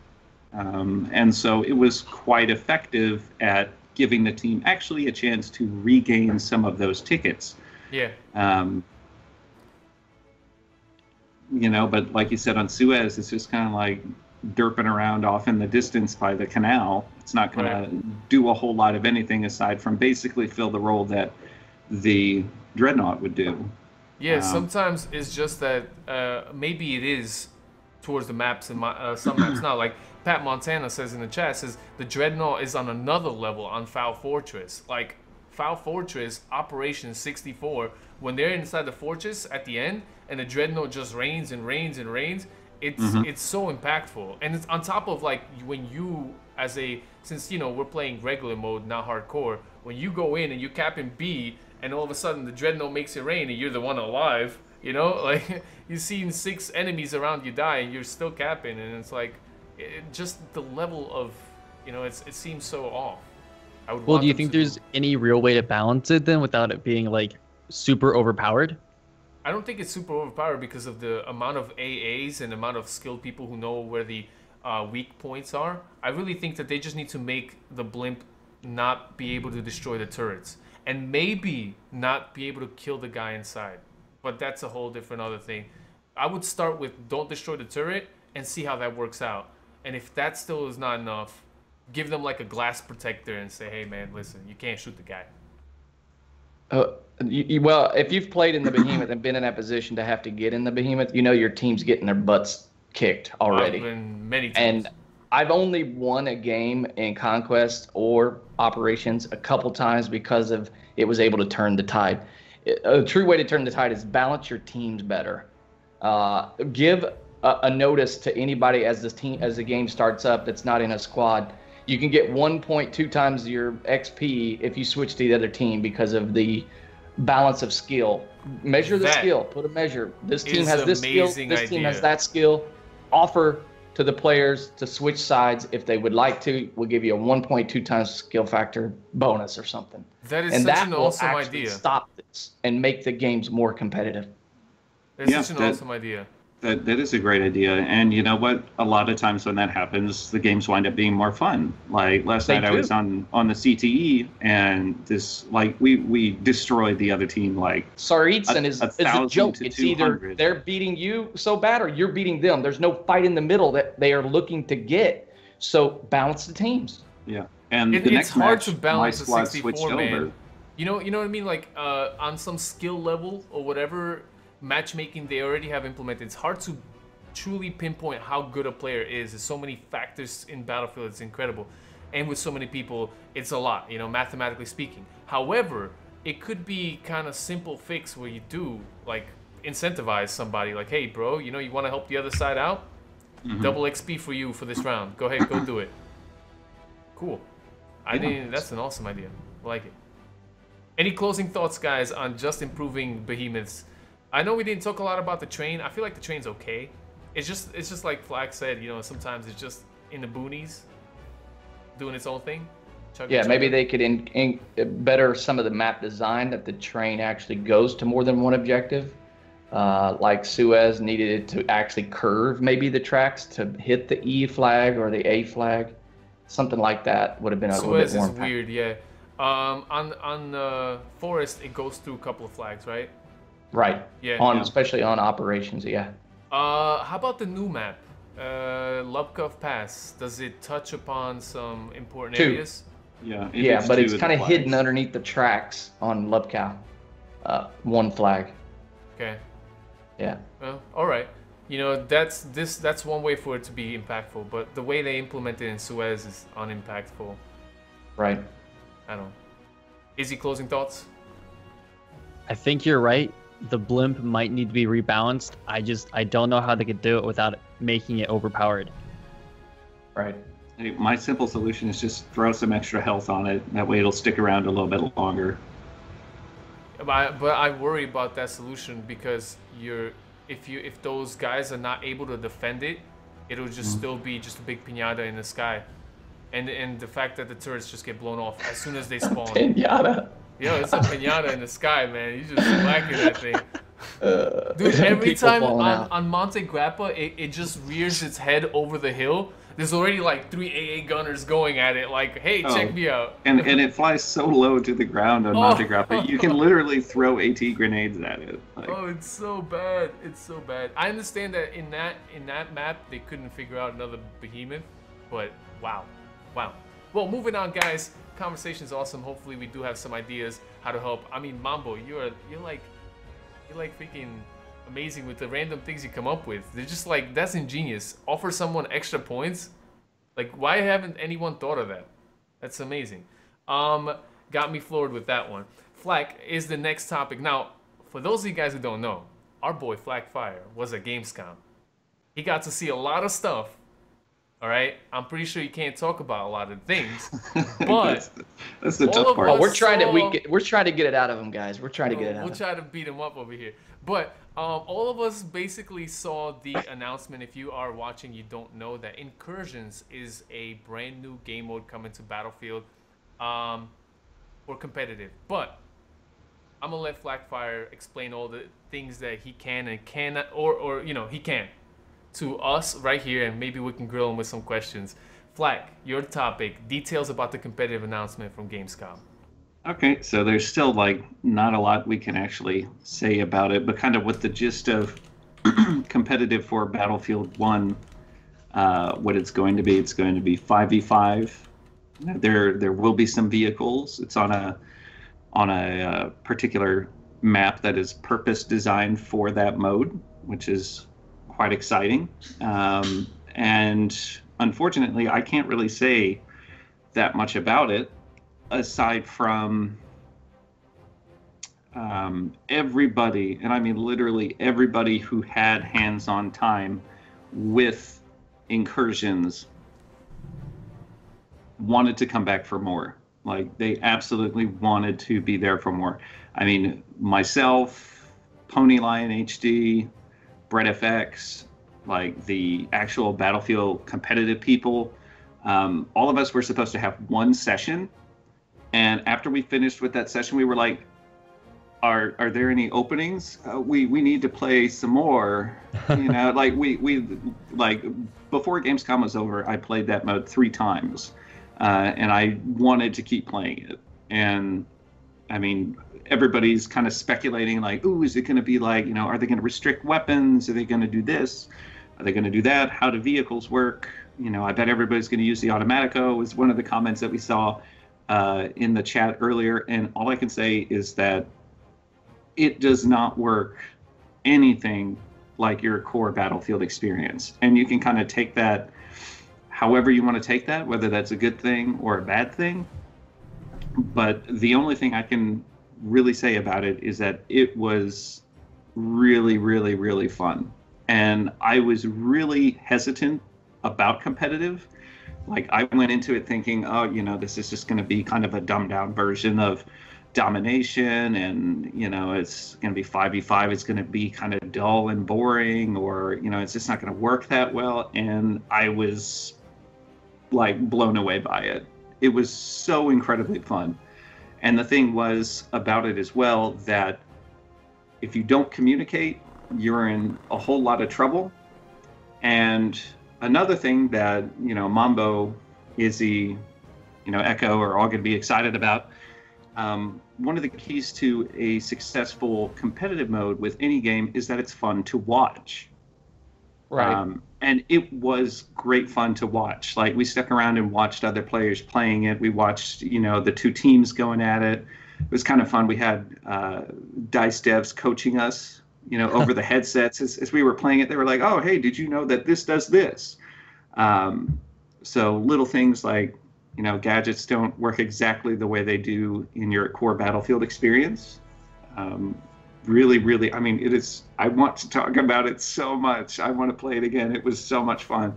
Speaker 4: And so it was quite effective at giving the team actually a chance to regain some of those tickets.
Speaker 1: Yeah.
Speaker 4: You know, but like you said on Suez, it's just kind of like derping around off in the distance by the canal. It's not going to do a whole lot of anything aside from basically fill the role that the Dreadnought would do.
Speaker 1: Yeah, sometimes it's just that maybe it is towards the maps and some maps not. Like Pat Montana says in the chat, says the Dreadnought is on another level on Foul Fortress. Like Foul Fortress Operation 64, when they're inside the fortress at the end and the Dreadnought just rains and rains and rains, it's so impactful. And it's on top of, like, when you since, you know, we're playing regular mode, not hardcore, when you go in and you cap in B and all of a sudden the Dreadnought makes it rain and you're the one alive, you know, like you've seen 6 enemies around you die and you're still capping, and it's like just the level of, you know, it seems so off.
Speaker 2: Well, do you think there's any real way to balance it then without it being like super overpowered?
Speaker 1: I don't think it's super overpowered because of the amount of AAs and the amount of skilled people who know where the weak points are. I really think that they just need to make the blimp not be able to destroy the turrets and maybe not be able to kill the guy inside. But that's a whole different other thing. I would start with don't destroy the turret and see how that works out. And if that still is not enough, give them like a glass protector and say, hey man, listen, you can't shoot the guy.
Speaker 3: Well, if you've played in the Behemoth and been in that position to have to get in the Behemoth, you know your team's getting their butts kicked already.
Speaker 1: I've been many times.
Speaker 3: And I've only won a game in Conquest or Operations a couple times because of it was able to turn the tide. A true way to turn the tide is balance your teams better. Give a notice to anybody as the game starts up that's not in a squad. You can get 1.2 times your XP if you switch to the other team because of the balance of skill. Measure the skill. Put a measure. This team has this skill. This team has that skill. Offer to the players to switch sides if they would like to. We'll give you a 1.2 times skill factor bonus or something.
Speaker 1: That is such an awesome idea.
Speaker 3: And that will stop this and make the games more competitive.
Speaker 1: That's such an awesome idea.
Speaker 4: That is a great idea. And you know what? A lot of times when that happens, the games wind up being more fun. Like last night I was on the CTE, and we destroyed the other team like
Speaker 3: Tsar is a joke. It's either they're beating you so bad or you're beating them. There's no fight in the middle that they are looking to get. So balance the teams.
Speaker 4: Yeah. And
Speaker 1: it's hard to balance the 64, man. You know what I mean? Like on some skill level or whatever matchmaking they already have implemented, it's hard to truly pinpoint how good a player is. There's so many factors in Battlefield, it's incredible. And with so many people, it's a lot, mathematically speaking. However, it could be kind of simple fix where you do like incentivize somebody like, hey bro, you want to help the other side out? Double XP for you for this round. Go ahead, go do it. Cool. That's an awesome idea. I like it. Any closing thoughts, guys, on just improving Behemoths? I know we didn't talk a lot about the train. I feel like the train's okay. It's just like Flak said, sometimes it's just in the boonies, doing its own thing.
Speaker 3: Maybe they could better some of the map design that the train actually goes to more than one objective. Like Suez needed it to actually curve maybe the tracks to hit the E flag or the A flag. Something like that would have been a little bit more impactful.
Speaker 1: Suez is weird, yeah. On Forest, it goes through a couple of flags, right?
Speaker 3: Right. Yeah. Especially on operations, yeah.
Speaker 1: How about the new map? Lubkov Pass. Does it touch upon some important areas?
Speaker 3: Yeah, but it's kind of hidden underneath the tracks on Lubkov. One flag.
Speaker 1: Okay.
Speaker 3: Yeah.
Speaker 1: Well, all right. That's one way for it to be impactful, but the way they implement it in Suez is unimpactful.
Speaker 3: Right.
Speaker 1: I don't know. Izzy, closing thoughts?
Speaker 2: I think you're right. The blimp might need to be rebalanced. I don't know how they could do it without making it overpowered.
Speaker 3: Right.
Speaker 4: Hey, my simple solution is just throw some extra health on it. That way it'll stick around a little bit longer.
Speaker 1: But I worry about that solution because if those guys are not able to defend it, it'll just still be just a big piñata in the sky. And the fact that the turrets just get blown off as soon as they spawn.
Speaker 3: Piñata.
Speaker 1: Yo, it's a piñata in the sky, man. You just whacking that thing. Dude, every time on Monte Grappa, it just rears its head over the hill. There's already like 3 AA gunners going at it like, hey, check me out.
Speaker 4: And it flies so low to the ground on Monte Grappa, you can literally throw AT grenades at it. Like,
Speaker 1: it's so bad. It's so bad. I understand that in that map, they couldn't figure out another Behemoth, but wow. Well, moving on, guys. Conversation's awesome. Hopefully, we do have some ideas how to help. I mean, Mambo, you're like freaking amazing with the random things you come up with. They're just like, that's ingenious. Offer someone extra points. Like, why haven't anyone thought of that? That's amazing. Got me floored with that one. Flak is the next topic. Now, for those of you guys who don't know, our boy Flakfire was at Gamescom. He got to see a lot of stuff. All right, I'm pretty sure you can't talk about a lot of things, but
Speaker 4: that's the tough part.
Speaker 3: We're trying to get it out of him, guys. We're trying to get it out.
Speaker 1: We'll try to beat him up over here. But all of us basically saw the announcement. If you are watching, you don't know that Incursions is a brand new game mode coming to Battlefield, for competitive. But I'm gonna let Flakfire explain all the things that he can and cannot, or he can. To us right here, and maybe we can grill him with some questions. Flak, your topic, details about the competitive announcement from Gamescom.
Speaker 4: Okay, so there's still not a lot we can actually say about it, but kind of what the gist of competitive for Battlefield 1, what it's going to be 5v5. There will be some vehicles. It's on a particular map that is purpose designed for that mode, which is quite exciting. And unfortunately, I can't really say that much about it, aside from everybody, and I mean literally everybody who had hands-on time with incursions wanted to come back for more. Like, they absolutely wanted to be there for more. I mean, myself, Pony Lion HD, Brett FX, like the actual Battlefield competitive people, all of us were supposed to have one session. And after we finished with that session, we were like, are there any openings? We need to play some more. You know, like we like before Gamescom was over, I played that mode 3 times, and I wanted to keep playing it. And I mean, everybody's kind of speculating like, ooh, is it going to be like, you know, are they going to restrict weapons? Are they going to do this? Are they going to do that? How do vehicles work? You know, I bet everybody's going to use the Automatico was one of the comments that we saw in the chat earlier. And all I can say is that it does not work anything like your core Battlefield experience. And you can kind of take that however you want to take that, whether that's a good thing or a bad thing. But the only thing I can really say about it is that it was really, really, really fun. And I was really hesitant about competitive. Like, I went into it thinking, oh, you know, this is just going to be kind of a dumbed down version of domination, and, you know, it's going to be 5v5. It's going to be kind of dull and boring, or, you know, it's just not going to work that well. And I was like blown away by it. It was so incredibly fun. And the thing was about it as well that if you don't communicate, you're in a whole lot of trouble. And another thing that, you know, Mambo, Izzy, you know, Echo are all going to be excited about, one of the keys to a successful competitive mode with any game is that it's fun to watch.
Speaker 3: Right.
Speaker 4: And it was great fun to watch. Like, we stuck around and watched other players playing it. We watched, you know, the 2 teams going at it. It was kind of fun. We had DICE devs coaching us, you know, over the headsets as we were playing it. They were like, oh, hey, did you know that this does this? So little things like, you know, gadgets don't work exactly the way they do in your core Battlefield experience. Really, really, I mean, it is, I want to talk about it so much. I want to play it again. It was so much fun.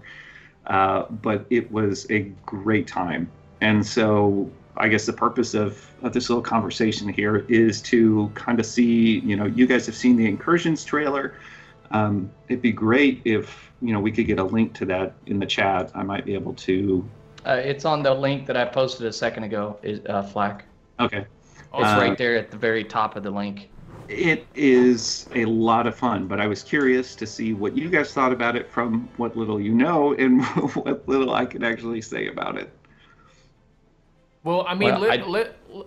Speaker 4: But it was a great time. And so I guess the purpose of this little conversation here is to kind of see, you know, you guys have seen the Incursions trailer. It'd be great if, you know, we could get a link to that in the chat. I might be able to.
Speaker 3: It's on the link that I posted a second ago, Flak.
Speaker 4: Okay.
Speaker 3: It's right there at the very top of the link.
Speaker 4: It is a lot of fun, but I was curious to see what you guys thought about it from what little you know and what little I can actually say about it.
Speaker 1: Well, I mean,
Speaker 3: Well,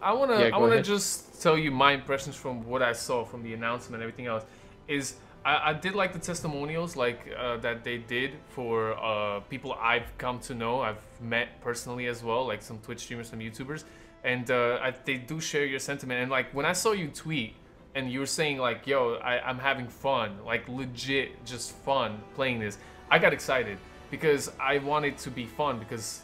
Speaker 1: I want
Speaker 3: Yeah, go
Speaker 1: to
Speaker 3: ahead.
Speaker 1: just tell you my impressions from what I saw from the announcement and everything else. Is I did like the testimonials that they did for people I've come to know, I've met personally as well, like some Twitch streamers, some YouTubers, and they do share your sentiment. And like when I saw you tweet and you were saying like, yo, I'm having fun, like legit just fun playing this, I got excited because I want it to be fun, because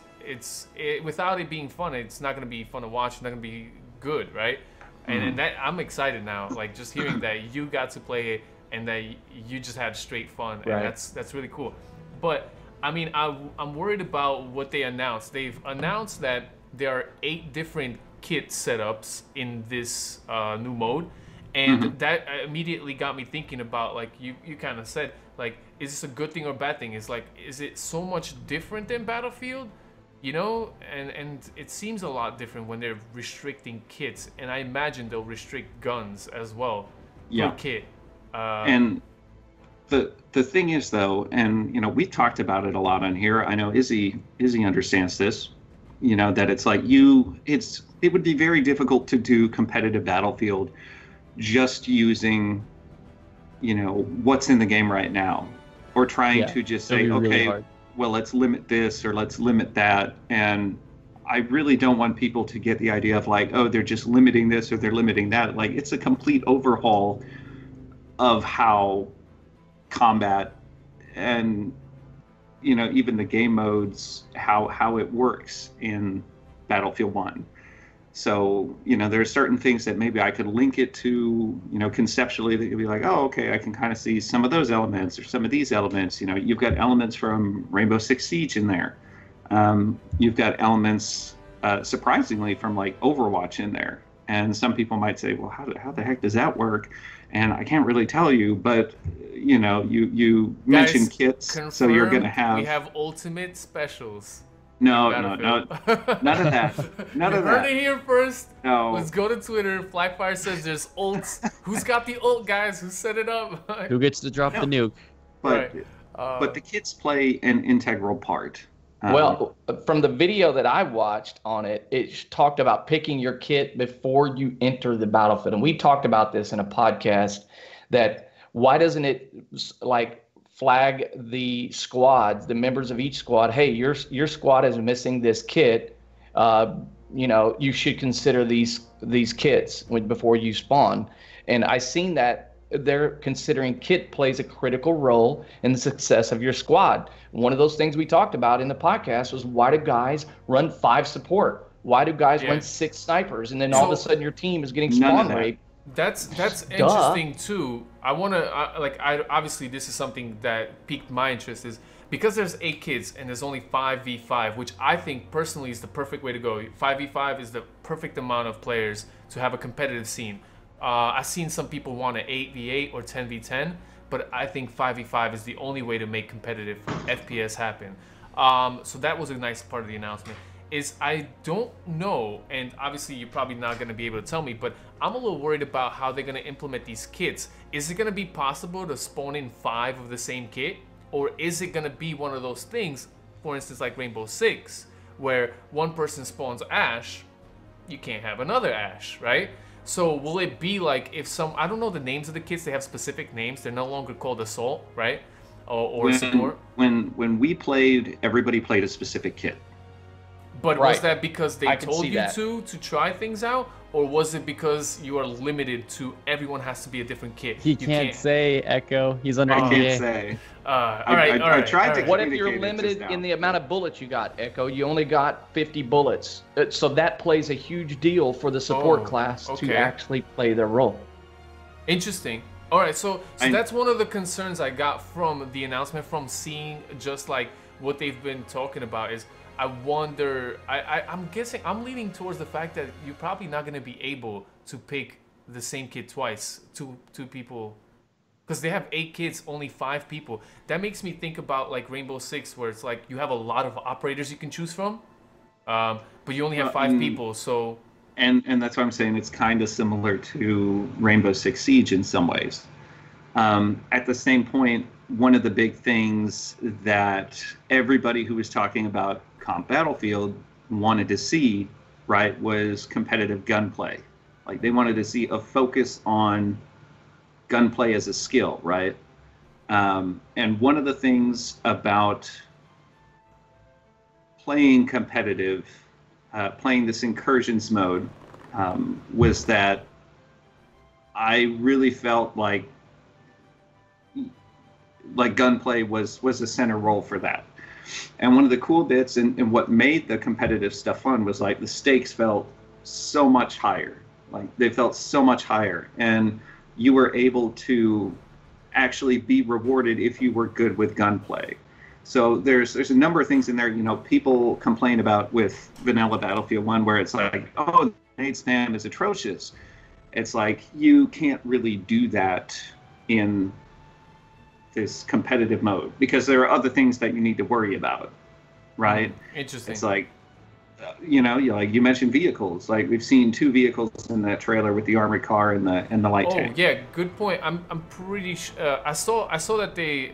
Speaker 1: without it being fun, it's not gonna be fun to watch, it's not gonna be good, right? And that I'm excited now, like just hearing that you got to play it and that you just had straight fun, and
Speaker 3: Right.
Speaker 1: that's really cool. But I mean, I'm worried about what they announced. They've announced that there are 8 different kit setups in this new mode, and that immediately got me thinking about, like you kind of said, like, is this a good thing or bad thing? Is it so much different than Battlefield? You know, and it seems a lot different when they're restricting kits, and I imagine they'll restrict guns as well
Speaker 4: Yeah.
Speaker 1: per kit.
Speaker 4: And the thing is, though, and, you know, we talked about it a lot on here. I know Izzy understands this, you know, that it's like it would be very difficult to do competitive Battlefield just using, you know, what's in the game right now, or trying
Speaker 2: Yeah,
Speaker 4: to just
Speaker 2: it'll
Speaker 4: say,
Speaker 2: be really
Speaker 4: okay,
Speaker 2: hard.
Speaker 4: well, let's limit this or let's limit that. And I really don't want people to get the idea of like, oh, they're just limiting this or they're limiting that. Like, it's a complete overhaul of how combat and, you know, even the game modes, how it works in Battlefield 1. So, there are certain things that maybe I could link it to, conceptually, that you'd be like, oh, okay, I can kind of see some of those elements or some of these elements. You've got elements from Rainbow Six Siege in there. You've got elements, surprisingly, from like Overwatch in there. And some people might say, well, how the heck does that work? And I can't really tell you, but you mentioned kits, so you're going to have.
Speaker 1: We have ultimate specials.
Speaker 4: No, none of that. None of that.
Speaker 1: You heard it here first.
Speaker 4: No.
Speaker 1: Let's go to Twitter. Flakfire says there's ults. Who's got the ult, guys? Who set it up?
Speaker 2: Who gets to drop the nuke?
Speaker 4: But the kits play an integral part.
Speaker 3: Well, from the video that I watched on it, it talked about picking your kit before you enter the battlefield. And we talked about this in a podcast, that why doesn't it like flag the squads, the members of each squad, hey, your squad is missing this kit. You should consider these kits before you spawn. And I seen that they're considering kit plays a critical role in the success of your squad. One of those things we talked about in the podcast was, why do guys run 5 support? Why do guys run 6 snipers? And then all of a sudden your team is getting spawn raped.
Speaker 1: That's interesting too. I obviously this is something that piqued my interest, is because there's 8 kids and there's only 5v5, which I think personally is the perfect way to go. 5v5 is the perfect amount of players to have a competitive scene. I've seen some people want an 8v8 or 10v10, but I think 5v5 is the only way to make competitive FPS happen. So that was a nice part of the announcement. Is I don't know, and obviously you're probably not going to be able to tell me, but I'm a little worried about how they're going to implement these kits. Is it going to be possible to spawn in 5 of the same kit? Or is it going to be one of those things, for instance, like Rainbow Six, where one person spawns Ash, you can't have another Ash, right? So will it be like if I don't know the names of the kits, they have specific names, they're no longer called Assault, right? Or Support?
Speaker 4: When we played, everybody played a specific kit.
Speaker 1: But was that because they told you to try things out? Or was it because you are limited to everyone has to be a different kit?
Speaker 2: He can't say, Echo. He's under NDA.
Speaker 4: I can't say.
Speaker 1: I
Speaker 4: tried to.
Speaker 3: What if you're limited in the amount of bullets you got, Echo? You only got 50 bullets. So that plays a huge deal for the support class to actually play their role.
Speaker 1: Interesting. All right, so that's one of the concerns I got from the announcement, from seeing just like what they've been talking about, is I wonder, I'm guessing, I'm leaning towards the fact that you're probably not going to be able to pick the same kid twice, two people, because they have 8 kids, only 5 people. That makes me think about like Rainbow Six, where it's like you have a lot of operators you can choose from, but you only have 5 people, so...
Speaker 4: And that's why I'm saying it's kind of similar to Rainbow Six Siege in some ways. At the same point, one of the big things that everybody who was talking about Comp Battlefield wanted to see, right, was competitive gunplay. Like, they wanted to see a focus on gunplay as a skill, right? And one of the things about playing competitive, playing this incursions mode, was that I really felt like gunplay was a center role for that. And one of the cool bits and what made the competitive stuff fun was like the stakes felt so much higher. Like, they felt so much higher, and you were able to actually be rewarded if you were good with gunplay. So there's a number of things in there, people complain about with vanilla Battlefield 1, where it's like, oh, the grenade spam is atrocious. It's like, you can't really do that in this competitive mode because there are other things that you need to worry about, right?
Speaker 1: Interesting.
Speaker 4: It's like, you mentioned vehicles. Like, we've seen 2 vehicles in that trailer with the armored car and the light tank.
Speaker 1: Oh yeah, good point. I'm pretty sure I saw that they,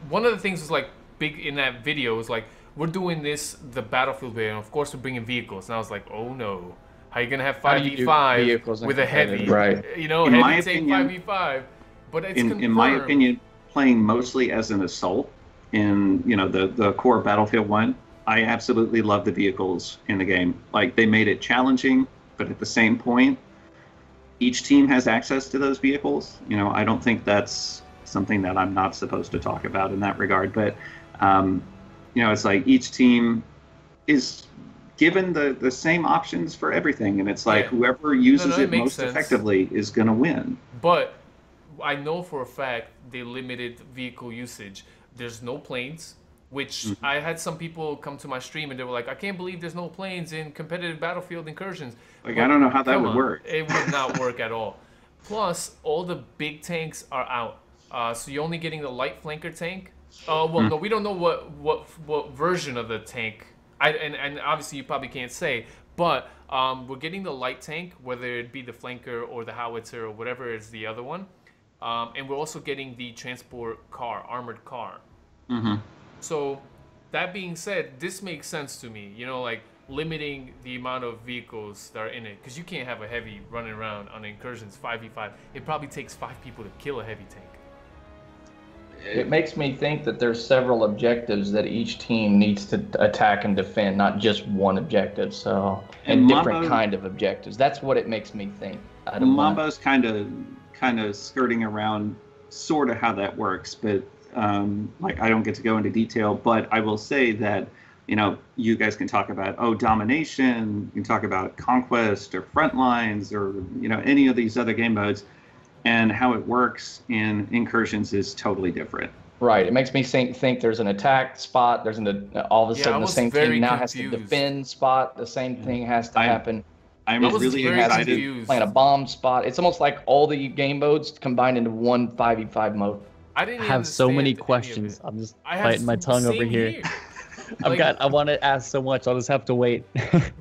Speaker 1: one of the things was like big in that video was like, we're doing the Battlefield way, and of course we're bringing vehicles. And I was like, oh no, how are you gonna have 5v5 with a heavy?
Speaker 3: Right.
Speaker 1: Heavy take 5v5. But it's
Speaker 4: in my opinion, playing mostly as an assault in the core Battlefield 1, I absolutely love the vehicles in the game. Like, they made it challenging, but at the same point, each team has access to those vehicles. I don't think that's something that I'm not supposed to talk about in that regard, but it's like each team given the same options for everything, and it's like
Speaker 1: Yeah.
Speaker 4: whoever uses
Speaker 1: it
Speaker 4: it
Speaker 1: makes
Speaker 4: most
Speaker 1: sense.
Speaker 4: effectively is going to win.
Speaker 1: But I know for a fact they limited vehicle usage. There's no planes, which I had some people come to my stream and they were like, I can't believe there's no planes in competitive Battlefield incursions.
Speaker 4: Like,
Speaker 1: But
Speaker 4: I don't know how that
Speaker 1: come
Speaker 4: would
Speaker 1: on,
Speaker 4: work.
Speaker 1: It would not work at all. Plus, all the big tanks are out. So you're only getting the light flanker tank. No, we don't know what version of the tank. And obviously you probably can't say, but we're getting the light tank, whether it be the flanker or the howitzer or whatever is the other one. And we're also getting the transport car, armored car. So that being said, this makes sense to me. You know, like limiting the amount of vehicles that are in it, because you can't have a heavy running around on incursions 5v5. It probably takes 5 people to kill a heavy tank.
Speaker 3: It makes me think that there's several objectives that each team needs to attack and defend, not just one objective. So, and different kind of objectives. That's what it makes me think.
Speaker 4: Mambo's kind of skirting around sort of how that works, but like I don't get to go into detail. But I will say that, you know, you guys can talk about domination, you can talk about conquest or front lines, or you know, any of these other game modes. And how it works in incursions is totally different.
Speaker 3: Right. It makes me think there's an attack spot. There's all of a sudden the same team now has to defend spot. The same thing has to happen.
Speaker 4: I'm really excited.
Speaker 3: Playing a bomb spot. It's almost like all the game modes combined into one 5v5 mode.
Speaker 1: I didn't
Speaker 2: have so many questions. I'm just biting my tongue over here. I want to ask so much. I'll just have to wait.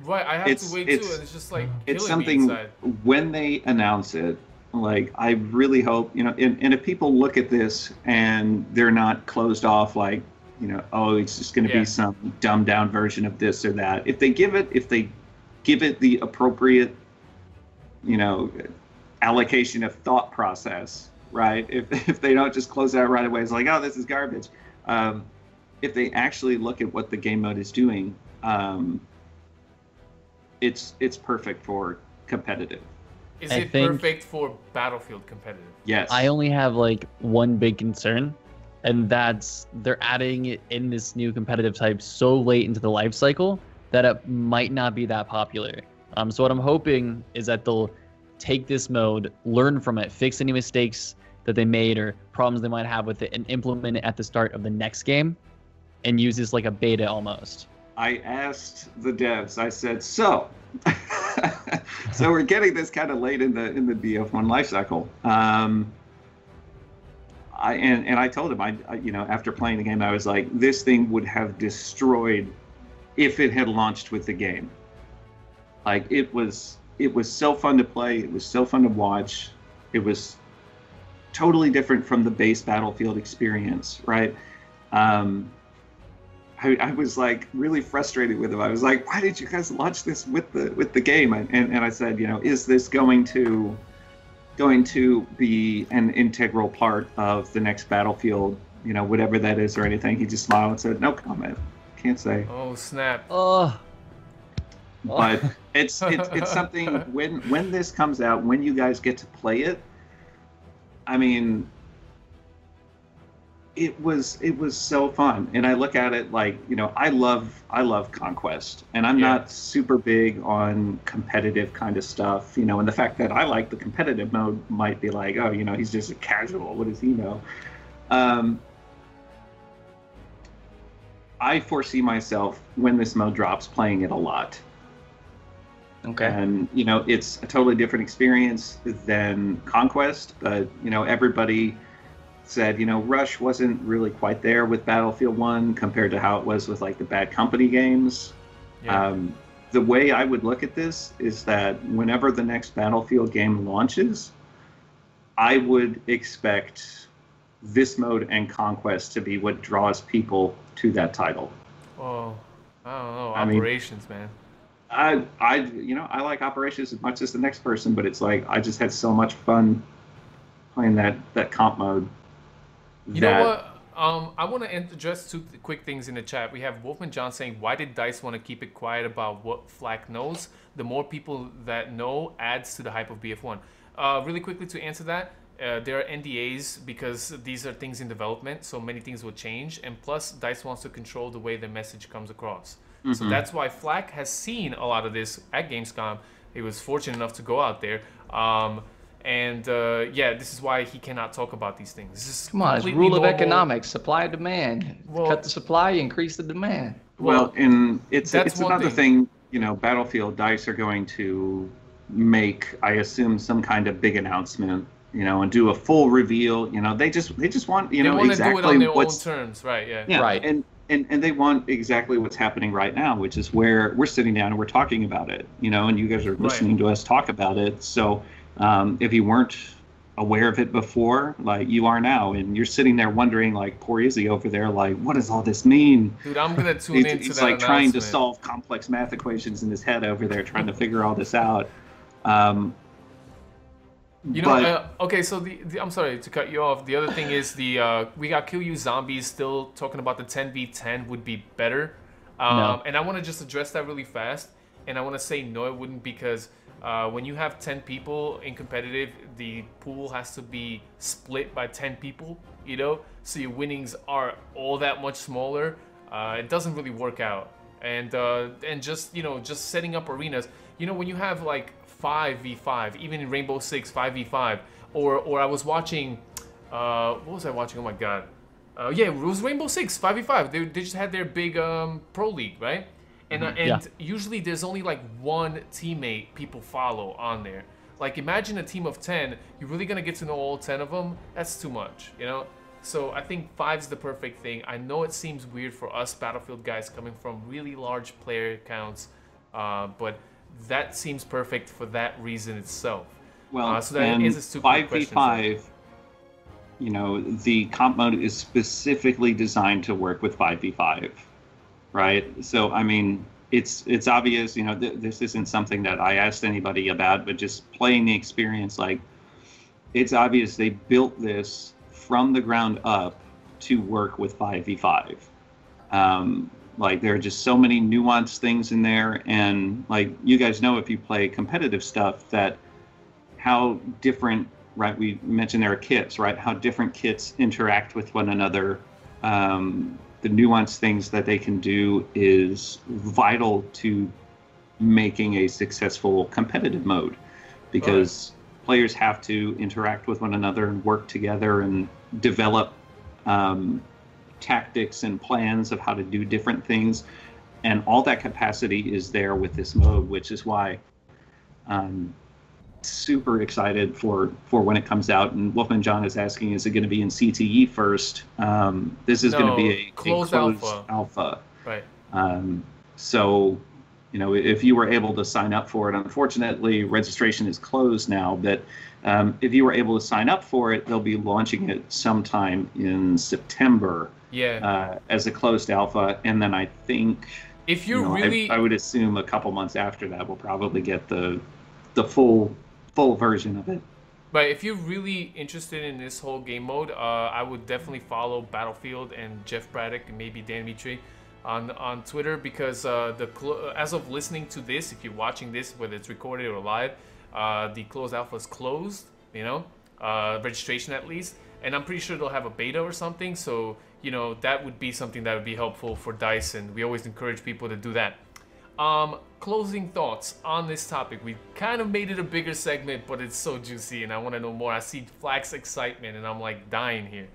Speaker 1: Right. I have to wait too. And it's just like
Speaker 4: it's something me when they announce it. Like, I really hope, you know, and if people look at this and they're not closed off, like, you know, oh, it's just going to be some dumbed down version of this or that. If they give it the appropriate, you know, allocation of thought process, right? If they don't just close it out right away, it's like, oh, this is garbage. If they actually look at what the game mode is doing, it's perfect for competitive.
Speaker 1: Is it perfect for Battlefield competitive?
Speaker 4: Yes.
Speaker 2: I only have like one big concern, and that's they're adding it in this new competitive type so late into the life cycle that it might not be that popular. So what I'm hoping is that they'll take this mode, learn from it, fix any mistakes that they made or problems they might have with it, and implement it at the start of the next game, and use this like a beta almost.
Speaker 4: I asked the devs. I said, so we're getting this kind of late in the BF1 lifecycle. I told him, I you know, after playing the game, I was like, this thing would have destroyed if it had launched with the game. Like, it was so fun to play. It was so fun to watch. It was totally different from the base Battlefield experience, right? I was like really frustrated with him. I was like, why did you guys launch this with the game? And I said, you know, is this going to be an integral part of the next Battlefield, you know, whatever that is or anything? He just smiled and said, no comment. Can't say.
Speaker 1: Oh, snap.
Speaker 2: Oh.
Speaker 4: But it's something when this comes out, when you guys get to play it, I mean, it was so fun. And I look at it like, you know, I love Conquest, and I'm not super big on competitive kind of stuff, you know, and the fact that I like the competitive mode might be like, oh, you know, he's just a casual, what does he know? I foresee myself, when this mode drops, playing it a lot.
Speaker 3: Okay.
Speaker 4: And, you know, it's a totally different experience than Conquest, but, you know, everybody said, you know, Rush wasn't really quite there with Battlefield 1 compared to how it was with, like, the Bad Company games. Yeah. The way I would look at this is that whenever the next Battlefield game launches, I would expect this mode and Conquest to be what draws people to that title.
Speaker 1: Oh, I don't know. Operations, man.
Speaker 4: You know, I like Operations as much as the next person, but it's like I just had so much fun playing that comp mode.
Speaker 1: You know what? I want to address two quick things in the chat. We have Wolfman John saying, why did DICE want to keep it quiet about what Flak knows? The more people that know adds to the hype of BF1. Really quickly to answer that, there are NDAs because these are things in development, so many things will change. And plus, DICE wants to control the way the message comes across. So that's why Flak has seen a lot of this at Gamescom. He was fortunate enough to go out there. Yeah, this is why he cannot talk about these things. This is
Speaker 3: Come on, it's
Speaker 1: completely
Speaker 3: rule of
Speaker 1: normal.
Speaker 3: economics, supply and demand.
Speaker 1: Well-
Speaker 3: Cut the supply, increase the demand.
Speaker 4: Well, and
Speaker 1: that's
Speaker 4: it's
Speaker 1: one
Speaker 4: another
Speaker 1: thing.
Speaker 4: thing. Battlefield DICE are going to make, I assume, some kind of big announcement. And do a full reveal. They just want
Speaker 1: They want to do it
Speaker 4: exactly
Speaker 1: on their own
Speaker 4: what's
Speaker 1: terms, right? Yeah.
Speaker 4: yeah,
Speaker 3: Right.
Speaker 4: and they want exactly what's happening right now, which is where we're sitting down and we're talking about it. And you guys are listening to us talk about it. So if you weren't aware of it before, like you are now, and you're sitting there wondering, like poor Izzy over there, like what does all this mean?
Speaker 1: Dude, I'm gonna tune into
Speaker 4: He's
Speaker 1: that
Speaker 4: like trying to
Speaker 1: announcement.
Speaker 4: solve complex math equations in his head over there, trying to figure all this out.
Speaker 1: Okay, so I'm sorry to cut you off. The other thing is we got Kill You Zombies still talking about the 10v10 would be better.
Speaker 2: No.
Speaker 1: And I want to just address that really fast. And I want to say no, it wouldn't, because when you have 10 people in competitive, the pool has to be split by 10 people, so your winnings are all that much smaller. It doesn't really work out. And just setting up arenas, when you have like 5v5, even in Rainbow Six 5v5, or I was watching, what was I watching? Oh my god, yeah, it was Rainbow Six 5v5. They just had their big pro league, right? And usually there's only like one teammate people follow on there. Like imagine a team of 10, you're really gonna get to know all 10 of them? That's too much, So I think 5's the perfect thing. I know it seems weird for us Battlefield guys coming from really large player counts, but that seems perfect for that reason itself.
Speaker 4: Well,
Speaker 1: so that
Speaker 4: and
Speaker 1: is a stupid question.
Speaker 4: 5v5, the comp mode is specifically designed to work with 5v5, right? So, I mean, it's obvious, this isn't something that I asked anybody about, but just playing the experience, like, it's obvious they built this from the ground up to work with 5v5. Like there are just so many nuanced things in there, and like you guys know if you play competitive stuff that how different, right? We mentioned there are kits, right? How different kits interact with one another. The nuanced things that they can do is vital to making a successful competitive mode, because players have to interact with one another and work together and develop tactics and plans of how to do different things, and all that capacity is there with this mode, which is why I'm super excited for when it comes out. And Wolfman John is asking, is it going to be in CTE first? This is going to be a closed alpha.
Speaker 1: Right.
Speaker 4: So if you were able to sign up for it, unfortunately registration is closed now, but if you were able to sign up for it, they'll be launching it sometime in September.
Speaker 1: Yeah.
Speaker 4: As a closed alpha, and then I think
Speaker 1: if you're really,
Speaker 4: I would assume a couple months after that we'll probably get the full version of it.
Speaker 1: But if you're really interested in this whole game mode, I would definitely follow Battlefield and Jeff Braddock and maybe Dan Mitri on Twitter, because as of listening to this, if you're watching this, whether it's recorded or live, the closed alpha is closed, registration at least, and I'm pretty sure they'll have a beta or something, so that would be something that would be helpful for DICE, and we always encourage people to do that. Closing thoughts on this topic. We kind of made it a bigger segment, but it's so juicy and I want to know more. I see Flak's excitement and I'm like dying here.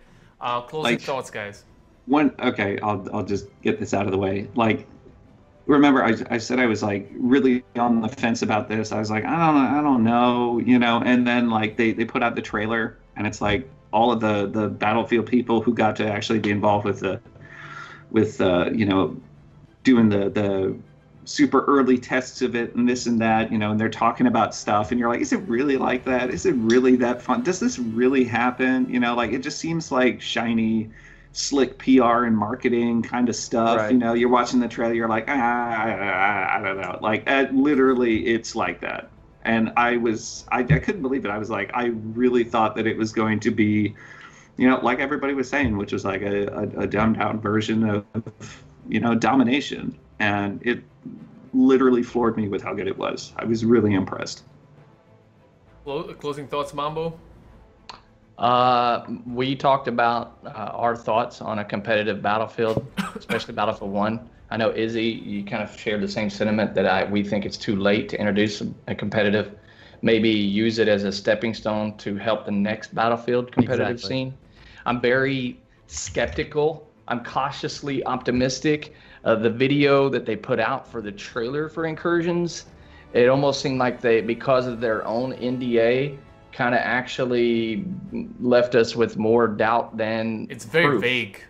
Speaker 1: Closing thoughts, guys.
Speaker 4: I'll just get this out of the way. Like, remember I said I was like really on the fence about this. I was like, I don't know, and then like they put out the trailer and it's like all of the Battlefield people who got to actually be involved with doing the super early tests of it and this and that, and they're talking about stuff and you're like, is it really like that? Is it really that fun? Does this really happen? Like it just seems like shiny, slick PR and marketing kind of stuff.
Speaker 3: Right.
Speaker 4: You're watching the trailer, you're like, I don't know. Like literally it's like that. And I couldn't believe it. I was like, I really thought that it was going to be, like everybody was saying, which was like a dumbed down version of, domination. And it literally floored me with how good it was. I was really impressed.
Speaker 1: Closing thoughts, Mambo?
Speaker 3: We talked about our thoughts on a competitive Battlefield, especially Battlefield 1. I know Izzy, you kind of shared the same sentiment that we think it's too late to introduce a competitive, maybe use it as a stepping stone to help the next Battlefield competitive scene. I'm very skeptical. I'm cautiously optimistic. The video that they put out for the trailer for Incursions, it almost seemed like they, because of their own NDA, kind of actually left us with more doubt than
Speaker 1: it's very
Speaker 3: proof.
Speaker 1: vague.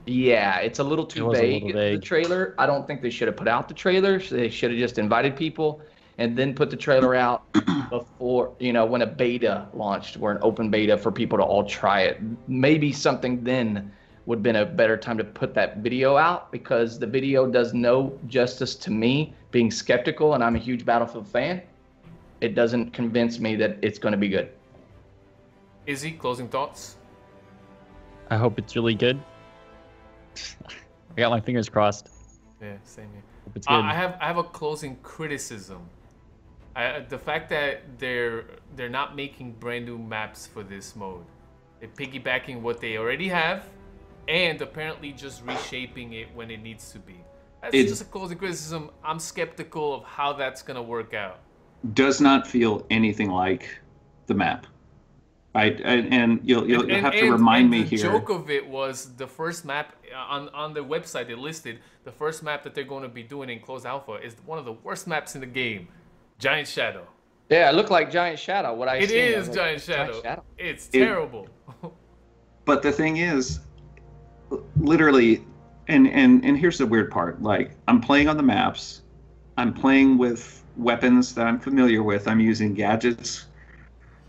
Speaker 3: Yeah, it's a little too vague, the trailer. I don't think they should have put out the trailer. They should have just invited people and then put the trailer out before, you know, when a beta launched, or an open beta for people to all try it. Maybe something then would have been a better time to put that video out, because the video does no justice to me being skeptical, and I'm a huge Battlefield fan. It doesn't convince me that it's going to be good.
Speaker 1: Izzy, closing thoughts?
Speaker 2: I hope it's really good. I got my fingers crossed.
Speaker 1: Yeah, same here.
Speaker 2: Hope it's good.
Speaker 1: I have a closing criticism. The fact that they're not making brand new maps for this mode. They're piggybacking what they already have, and apparently just reshaping it when it needs to be. That's just a closing criticism. I'm skeptical of how that's gonna work out.
Speaker 4: Does not feel anything like the map. And you'll have to remind me here.
Speaker 1: The joke of it was the first map on the website they listed. The first map that they're going to be doing in closed alpha is one of the worst maps in the game, Giant Shadow.
Speaker 3: Yeah, it looked like Giant Shadow. What I
Speaker 1: it
Speaker 3: seen,
Speaker 1: is
Speaker 3: like,
Speaker 1: Giant Shadow. It's terrible.
Speaker 4: But the thing is, literally, and here's the weird part. Like, I'm playing on the maps. I'm playing with weapons that I'm familiar with. I'm using gadgets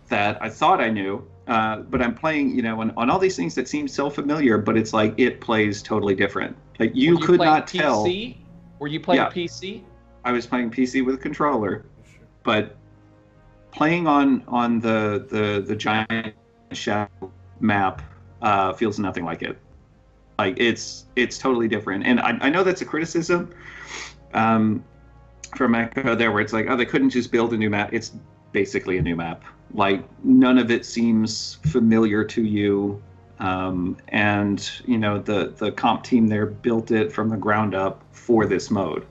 Speaker 4: that I thought I knew, but I'm playing, you know, on all these things that seem so familiar, but it's like it plays totally different. Like you could not tell.
Speaker 3: Were you playing PC?
Speaker 4: I was playing PC with a controller, but playing on the Giant Shadow map feels nothing like it. Like it's totally different, and I know that's a criticism from Echo there, where it's like, oh, they couldn't just build a new map. It's basically a new map. Like none of it seems familiar to you, and you know the comp team there built it from the ground up for this mode.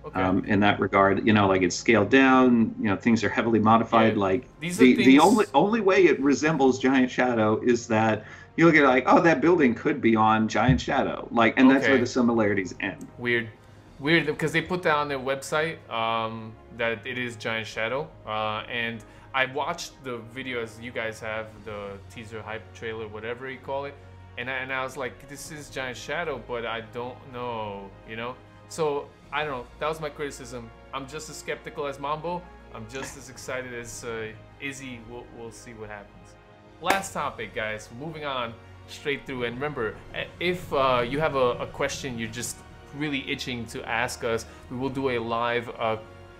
Speaker 4: Okay. In that regard, you know, like it's scaled down. You know, things are heavily modified. Yeah. Like the only way it resembles Giant Shadow is that you look at it like, oh, that building could be on Giant Shadow. Like, and that's where the similarities end.
Speaker 1: Weird, because they put that on their website that it is Giant Shadow, and I watched the video as you guys have, the teaser, hype trailer, whatever you call it, and I was like, this is Giant Shadow, but I don't know, you know? So, I don't know, that was my criticism. I'm just as skeptical as Mambo. I'm just as excited as Izzy. We'll see what happens. Last topic, guys, moving on straight through, and remember, if you have a question you're just really itching to ask us, we will do a live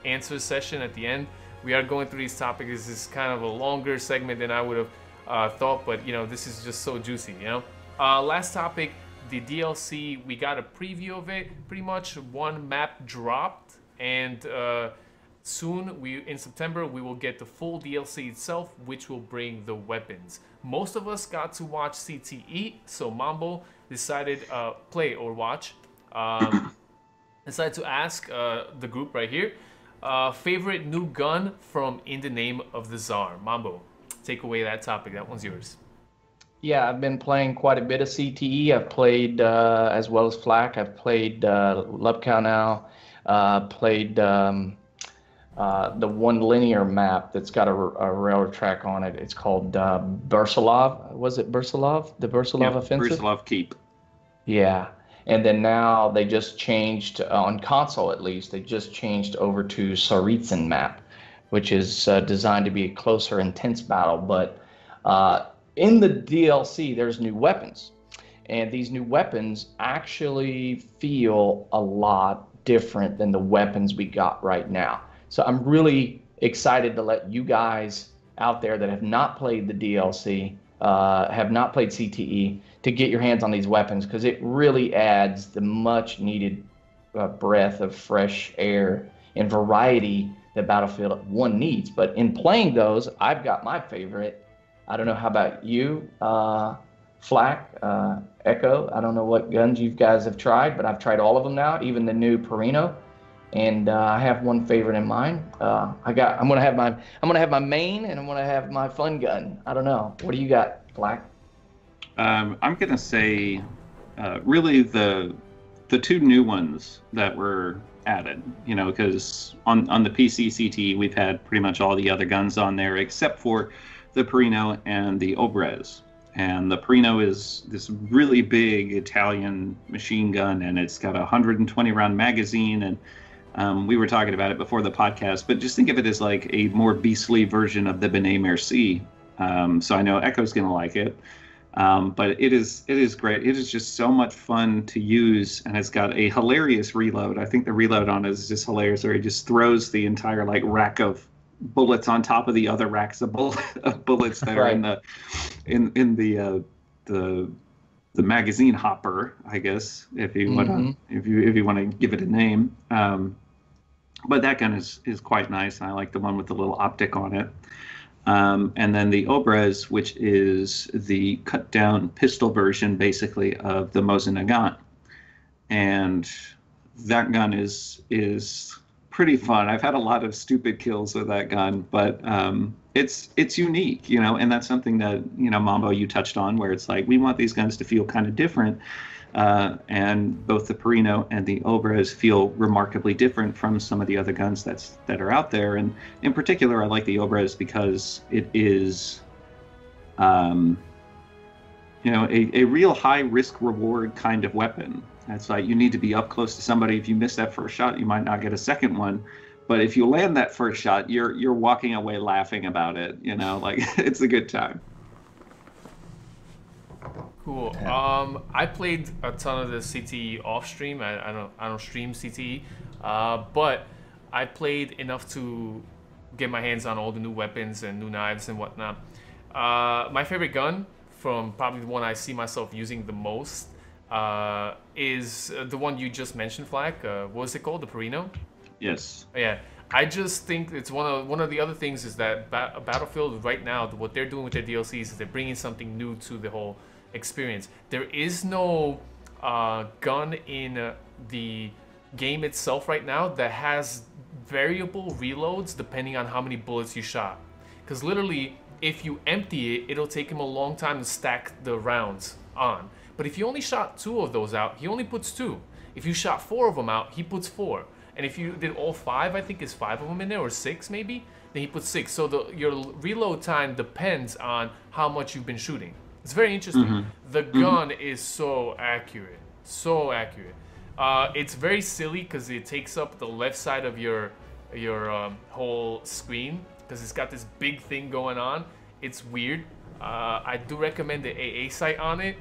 Speaker 1: answer session at the end. We are going through these topics. This is kind of a longer segment than I would have thought, but you know, this is just so juicy, you know. Last topic, the DLC. We got a preview of it. Pretty much one map dropped, and soon, in September, we will get the full DLC itself, which will bring the weapons. Most of us got to watch CTE, so Mambo decided play or watch. Decided to ask the group right here, favorite new gun from In the Name of the Tsar. Mambo, take away that topic. That one's yours.
Speaker 3: Yeah, I've been playing quite a bit of CTE. I've played as well as Flak. I've played Lubkow now. Played the one linear map that's got a railroad track on it. It's called Bursalov. Was it Bursalov? The Bursalov Offensive?
Speaker 4: Bursalov Keep.
Speaker 3: Yeah. And then now they just changed, on console at least, they just changed over to Tsaritsyn map, which is designed to be a closer, intense battle. But in the DLC, there's new weapons. And these new weapons actually feel a lot different than the weapons we got right now. So I'm really excited to let you guys out there that have not played the DLC, have not played CTE, to get your hands on these weapons, because it really adds the much needed breath of fresh air and variety that Battlefield 1 needs. But in playing those, I've got my favorite. I don't know, how about you, Flak, Echo. I don't know what guns you guys have tried, but I've tried all of them now, even the new Perino. And I have one favorite in mind. I'm gonna have my main, and I'm gonna have my fun gun. I don't know. What do you got, Flak?
Speaker 4: I'm gonna say, really the two new ones that were added. You know, because on the PC CT we've had pretty much all the other guns on there except for the Perino and the Obrez. And the Perino is this really big Italian machine gun, and it's got a 120 round magazine. And we were talking about it before the podcast, but just think of it as like a more beastly version of the Benet Merci. So I know Echo's gonna like it. But it is great. It is just so much fun to use, and it's got a hilarious reload. I think the reload on it is just hilarious, where he just throws the entire like rack of bullets on top of the other racks of bullets that are in the magazine hopper, I guess, if you want to give it a name. But that gun is quite nice, and I like the one with the little optic on it. And then the Obrez, which is the cut-down pistol version, basically, of the Mosin Nagant. And that gun is pretty fun. I've had a lot of stupid kills with that gun, but it's unique, you know, and that's something that, you know, Mambo, you touched on, where it's like, we want these guns to feel kind of different. And both the Perino and the Obrez feel remarkably different from some of the other guns that are out there. And in particular, I like the Obrez because it is, you know, a real high risk reward kind of weapon. It's like you need to be up close to somebody. If you miss that first shot, you might not get a second one. But if you land that first shot, you're walking away laughing about it. You know, like it's a good time.
Speaker 1: Cool. I played a ton of the CTE off stream. I don't stream CTE, but I played enough to get my hands on all the new weapons and new knives and whatnot. My favorite gun, from probably the one I see myself using the most, is the one you just mentioned, Flak. What was it called? The Perino?
Speaker 4: Yes.
Speaker 1: Yeah. I just think it's one of the other things is that Battlefield right now, what they're doing with their DLCs is they're bringing something new to the whole experience. There is no gun in the game itself right now that has variable reloads depending on how many bullets you shot. Because literally, if you empty it, it'll take him a long time to stack the rounds on. But if you only shot 2 of those out, he only puts 2. If you shot 4 of them out, he puts 4. And if you did all 5, I think it's 5 of them in there, or 6 maybe, then he puts 6. So your reload time depends on how much you've been shooting. It's very interesting. The gun is so accurate, so accurate. It's very silly because it takes up the left side of your whole screen because it's got this big thing going on. It's weird. I do recommend the AA sight on it.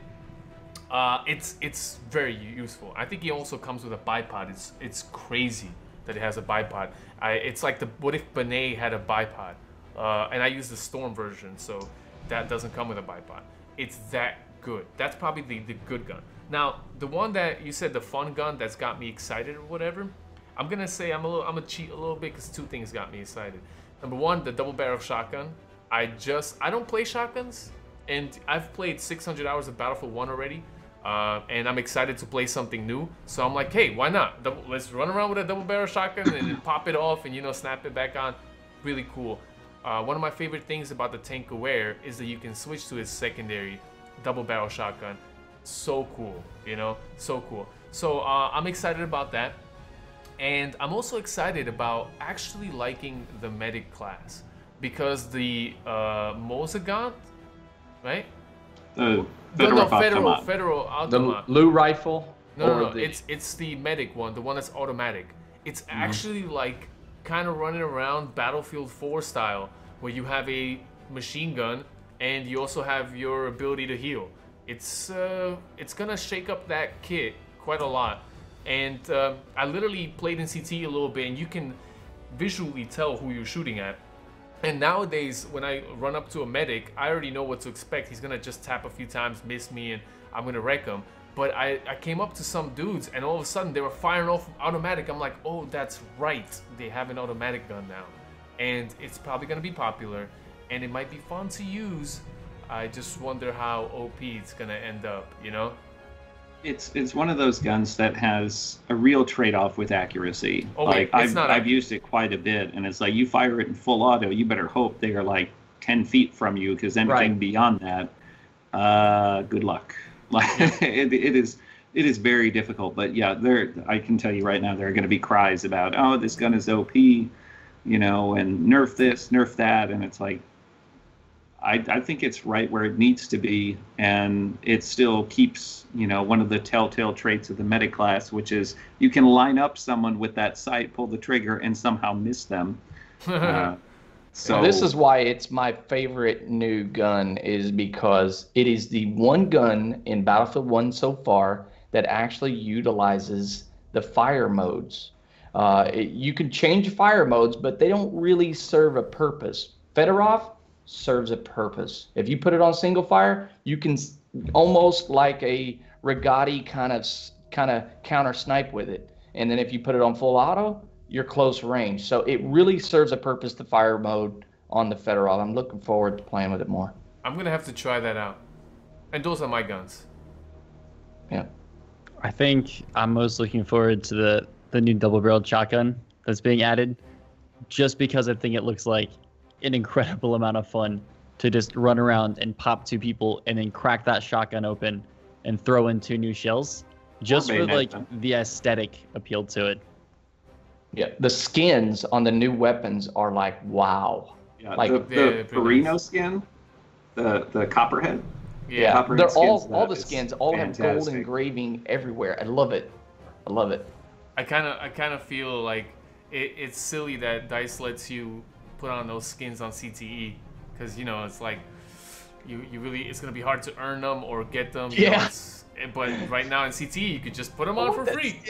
Speaker 1: It's very useful. I think it also comes with a bipod. It's crazy that it has a bipod. It's like what if Benet had a bipod? And I use the Storm version, so that doesn't come with a bipod. It's that good. That's probably the good gun. Now, the one that you said, the fun gun that's got me excited or whatever, I'm gonna say I'm gonna cheat a little bit because 2 things got me excited. Number 1, the double barrel shotgun. I don't play shotguns, and I've played 600 hours of Battlefield 1 already. And I'm excited to play something new, so I'm like, hey, why not? Let's run around with a double barrel shotgun and then pop it off and, you know, snap it back on. Really cool. One of my favorite things about the Tank Aware is that you can switch to its secondary double barrel shotgun. So cool, you know, so cool. So I'm excited about that, and I'm also excited about actually liking the medic class because the Mosin, right? Federal Automat.
Speaker 3: The Lou rifle?
Speaker 1: No. It's the medic one, the one that's automatic. It's actually like kind of running around Battlefield 4 style, where you have a machine gun and you also have your ability to heal. It's gonna shake up that kit quite a lot. And I literally played in CT a little bit, and you can visually tell who you're shooting at. And nowadays, when I run up to a medic, I already know what to expect. He's gonna just tap a few times, miss me, and I'm gonna wreck him. But I came up to some dudes, and all of a sudden they were firing off automatic. I'm like, oh, that's right. They have an automatic gun now. And it's probably gonna be popular, and it might be fun to use I just wonder how OP it's gonna end up, you know?
Speaker 4: It's one of those guns that has a real trade-off with accuracy.
Speaker 1: Okay,
Speaker 4: Like
Speaker 1: it's not
Speaker 4: I've used it quite a bit, and it's like you fire it in full auto, you better hope they are like 10 feet from you, because anything
Speaker 3: Right.
Speaker 4: beyond that, good luck. Like it is very difficult. But yeah, I can tell you right now, there are going to be cries about, oh, this gun is OP, you know, and nerf this, nerf that, and it's like, I think it's right where it needs to be, and it still keeps, you know, one of the telltale traits of the meta class, which is you can line up someone with that sight, pull the trigger, and somehow miss them. So
Speaker 3: this is why it's my favorite new gun, is because it is the one gun in Battlefield 1 so far that actually utilizes the fire modes. You can change fire modes, but they don't really serve a purpose. Fedorov serves a purpose. If you put it on single fire, you can almost like a Regatti kind of counter snipe with it. And then if you put it on full auto, you're close range. So it really serves a purpose, the fire mode on the Fedorov. I'm looking forward to playing with it more.
Speaker 1: I'm gonna have to try that out. And those are my guns.
Speaker 3: Yeah.
Speaker 2: I think I'm most looking forward to the new double-barreled shotgun that's being added, just because I think it looks like an incredible amount of fun to just run around and pop two people and then crack that shotgun open and throw in two new shells, just for like the aesthetic appeal to it.
Speaker 3: Yeah, the skins on the new weapons are like, wow.
Speaker 4: yeah,
Speaker 3: like
Speaker 4: the Perino skin, the Copperhead.
Speaker 3: Yeah,
Speaker 4: Copperhead
Speaker 3: they're
Speaker 4: skins,
Speaker 3: all the
Speaker 4: is
Speaker 3: skins all have gold
Speaker 4: fantastic.
Speaker 3: engraving everywhere. I love it. I love it.
Speaker 1: I kind of feel like it's silly that DICE lets you put on those skins on CTE, because, you know, it's like you really, it's gonna be hard to earn them or get them. You know, but right now in CTE you could just put them on for free.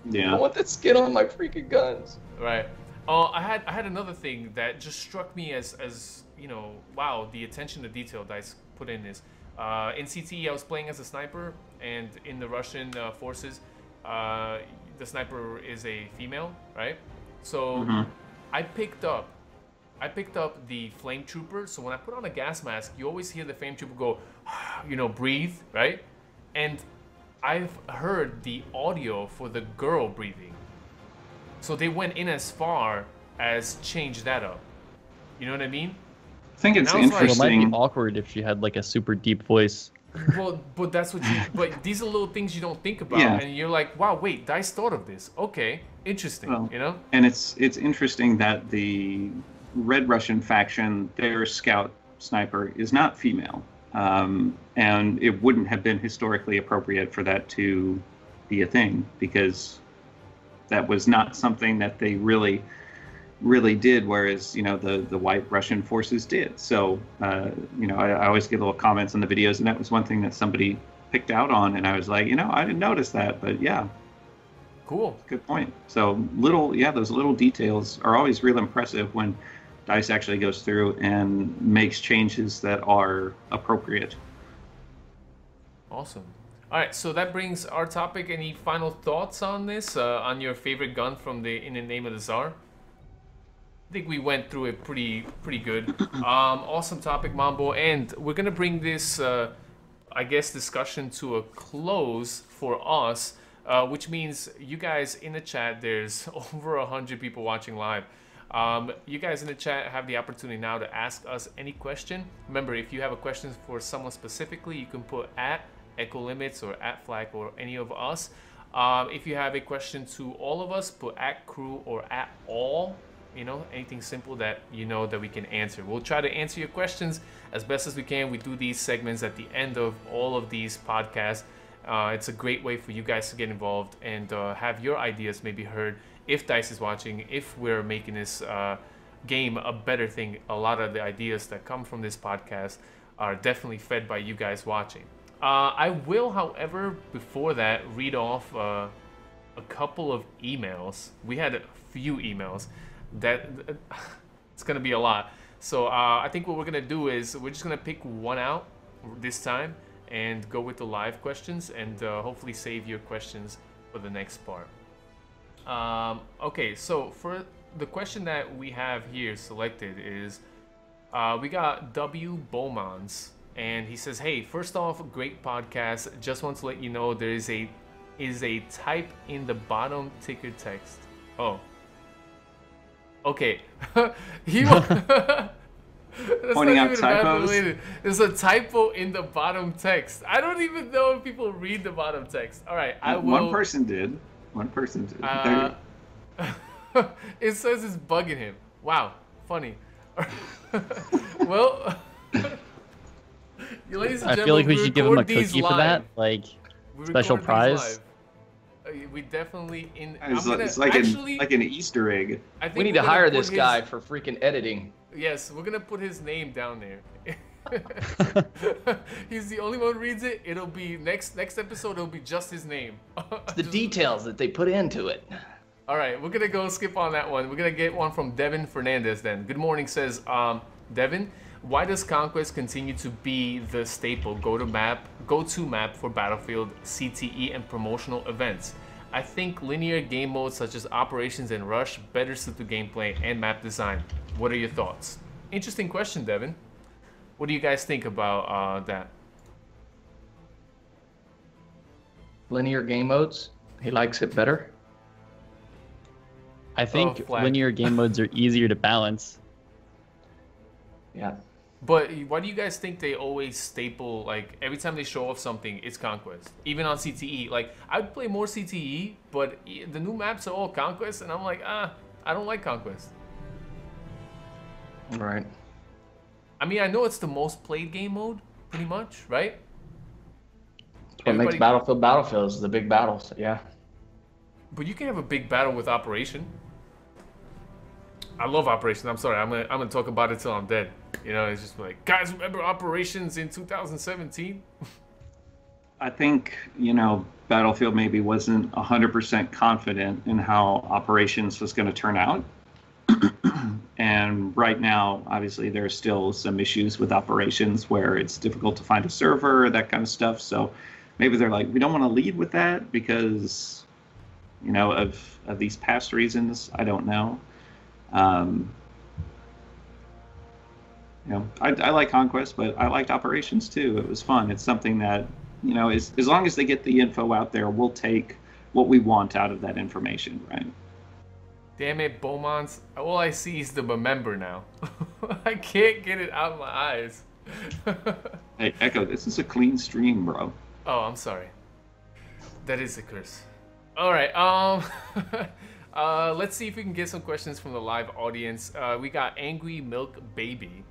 Speaker 4: Yeah.
Speaker 3: I want that skin on my freaking guns.
Speaker 1: Right. I had another thing that just struck me as you know, wow, the attention to detail DICE put in this. In CTE, I was playing as a sniper, and in the Russian forces, the sniper is a female, right? So I picked up the flame trooper. So when I put on a gas mask, you always hear the flame trooper go, you know, breathe, right? And I've heard the audio for the girl breathing. So they went in as far as change that up. You know what I mean?
Speaker 4: I think it's
Speaker 1: Now it's like-
Speaker 2: It might
Speaker 4: interesting.
Speaker 2: be awkward if she had like a super deep voice.
Speaker 1: Well, but that's what you. But these are little things you don't think about,
Speaker 4: Yeah.
Speaker 1: and you're like, wow, wait, DICE thought of this. Okay, interesting.
Speaker 4: Well,
Speaker 1: you know?
Speaker 4: And it's interesting that the Red Russian faction, their scout sniper is not female, and it wouldn't have been historically appropriate for that to be a thing, because that was not something that they really did, whereas, you know, the white Russian forces did. So you know, I always get little comments on the videos, and that was one thing that somebody picked out on, and I was like, you know, I didn't notice that, but yeah,
Speaker 1: Cool.
Speaker 4: good point. So those little details are always real impressive when DICE actually goes through and makes changes that are appropriate.
Speaker 1: Awesome. All right, so that brings our topic. Any final thoughts on this? On your favorite gun from In the Name of the Tsar? I think we went through it pretty good. Awesome topic, Mambo, and we're gonna bring this, I guess, discussion to a close for us, which means you guys in the chat. There's over 100 people watching live. You guys in the chat have the opportunity now to ask us any question. Remember, if you have a question for someone specifically, you can put at Echo Limits or at Flak or any of us. If you have a question to all of us, put at crew or at all. You know, anything simple that you know that we can answer. We'll try to answer your questions as best as we can. We do these segments at the end of all of these podcasts. It's a great way for you guys to get involved and have your ideas maybe heard. If DICE is watching, if we're making this game a better thing, a lot of the ideas that come from this podcast are definitely fed by you guys watching. I will, however, before that, read off a couple of emails. We had a few emails. That it's gonna be a lot. So I think what we're gonna do is we're just gonna pick one out this time and go with the live questions, and hopefully save your questions for the next part. Okay, so for the question that we have here selected is, We got W Beaumonts, and he says, "Hey, first off, great podcast. Just want to let you know there is a type in the bottom ticker text." Oh. Okay. He
Speaker 4: Pointing out typos.
Speaker 1: There's a typo in the bottom text. I don't even know if people read the bottom text. All right, I will.
Speaker 4: One person did. One person did.
Speaker 1: It says it's bugging him. Wow, funny. Well, ladies and
Speaker 2: I
Speaker 1: gentlemen,
Speaker 2: feel like we should give him a
Speaker 1: these
Speaker 2: cookie for
Speaker 1: live.
Speaker 2: that, like
Speaker 1: We
Speaker 2: special
Speaker 1: record these
Speaker 2: prize.
Speaker 1: live. We definitely
Speaker 4: It's like an Easter egg.
Speaker 1: I think
Speaker 3: We need
Speaker 1: we're
Speaker 3: to
Speaker 1: gonna
Speaker 3: hire
Speaker 1: put
Speaker 3: this
Speaker 1: his-
Speaker 3: guy for freaking editing.
Speaker 1: Yes, we're gonna put his name down there. He's the only one who reads it. It'll be next episode. It'll be just his name.
Speaker 3: The details that they put into it.
Speaker 1: All right, we're gonna go skip on that one. We're gonna get one from Devin Fernandez then. Good morning, says Devin. Why does Conquest continue to be the staple go-to map for Battlefield, CTE, and promotional events? I think linear game modes such as Operations and Rush better suit the gameplay and map design. What are your thoughts? Interesting question, Devin. What do you guys think about that?
Speaker 3: Linear game modes. He likes it better.
Speaker 2: I think
Speaker 1: Flag.
Speaker 2: linear game modes are easier to balance.
Speaker 3: Yeah.
Speaker 1: But why do you guys think they always staple, like, every time they show off something, it's Conquest? Even on CTE. Like, I'd play more CTE, but the new maps are all Conquest, and I'm like, I don't like Conquest.
Speaker 3: Right.
Speaker 1: I mean, I know it's the most played game mode, pretty much, right?
Speaker 3: That's what makes Battlefield is the big battles. Yeah.
Speaker 1: But you can have a big battle with Operation. I love Operation. I'm sorry. I'm gonna talk about it till I'm dead. You know, it's just like, guys, remember Operations in 2017?
Speaker 4: I think, Battlefield maybe wasn't 100% confident in how Operations was going to turn out. And right now, obviously, there are still some issues with Operations where it's difficult to find a server, that kind of stuff. So maybe they're like, we don't want to lead with that because, of these past reasons. I don't know. I like Conquest, but I liked Operations too. It was fun. It's something that, as long as they get the info out there, we'll take what we want out of that information, right?
Speaker 1: Damn it, Beaumonts. All I see is the remember now. I can't get it out of my eyes.
Speaker 4: Hey, Echo, this is a clean stream, bro.
Speaker 1: Oh, I'm sorry. That is a curse. All right. Let's see if we can get some questions from the live audience. We got Angry Milk Baby.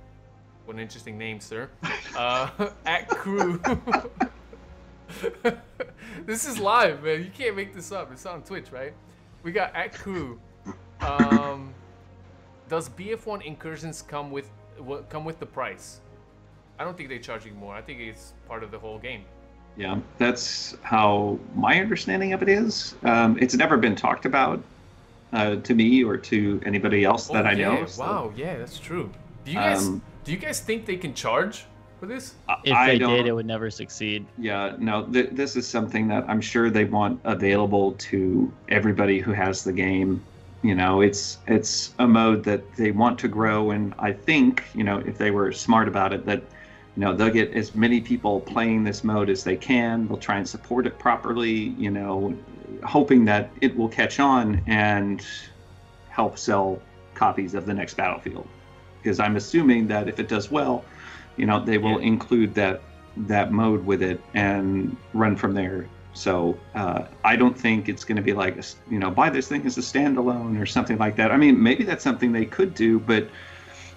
Speaker 1: What an interesting name, sir. At Crew. This is live, man. You can't make this up. It's on Twitch, right? We got At Crew. Does BF1 incursions come with the price? I don't think they charge you more. I think it's part of the whole game.
Speaker 4: Yeah, that's how my understanding of it is. It's never been talked about to me or to anybody else that I know. So,
Speaker 1: wow, yeah, that's true. Do you guys think they can charge for this?
Speaker 2: If they did, it would never succeed.
Speaker 4: Yeah, no, this is something that I'm sure they want available to everybody who has the game. It's a mode that they want to grow, and I think, if they were smart about it, that, they'll get as many people playing this mode as they can. They'll try and support it properly, hoping that it will catch on and help sell copies of the next Battlefield. Because I'm assuming that if it does well, they will include that mode with it and run from there. So I don't think it's going to be like, buy this thing as a standalone or something like that. I mean, maybe that's something they could do, but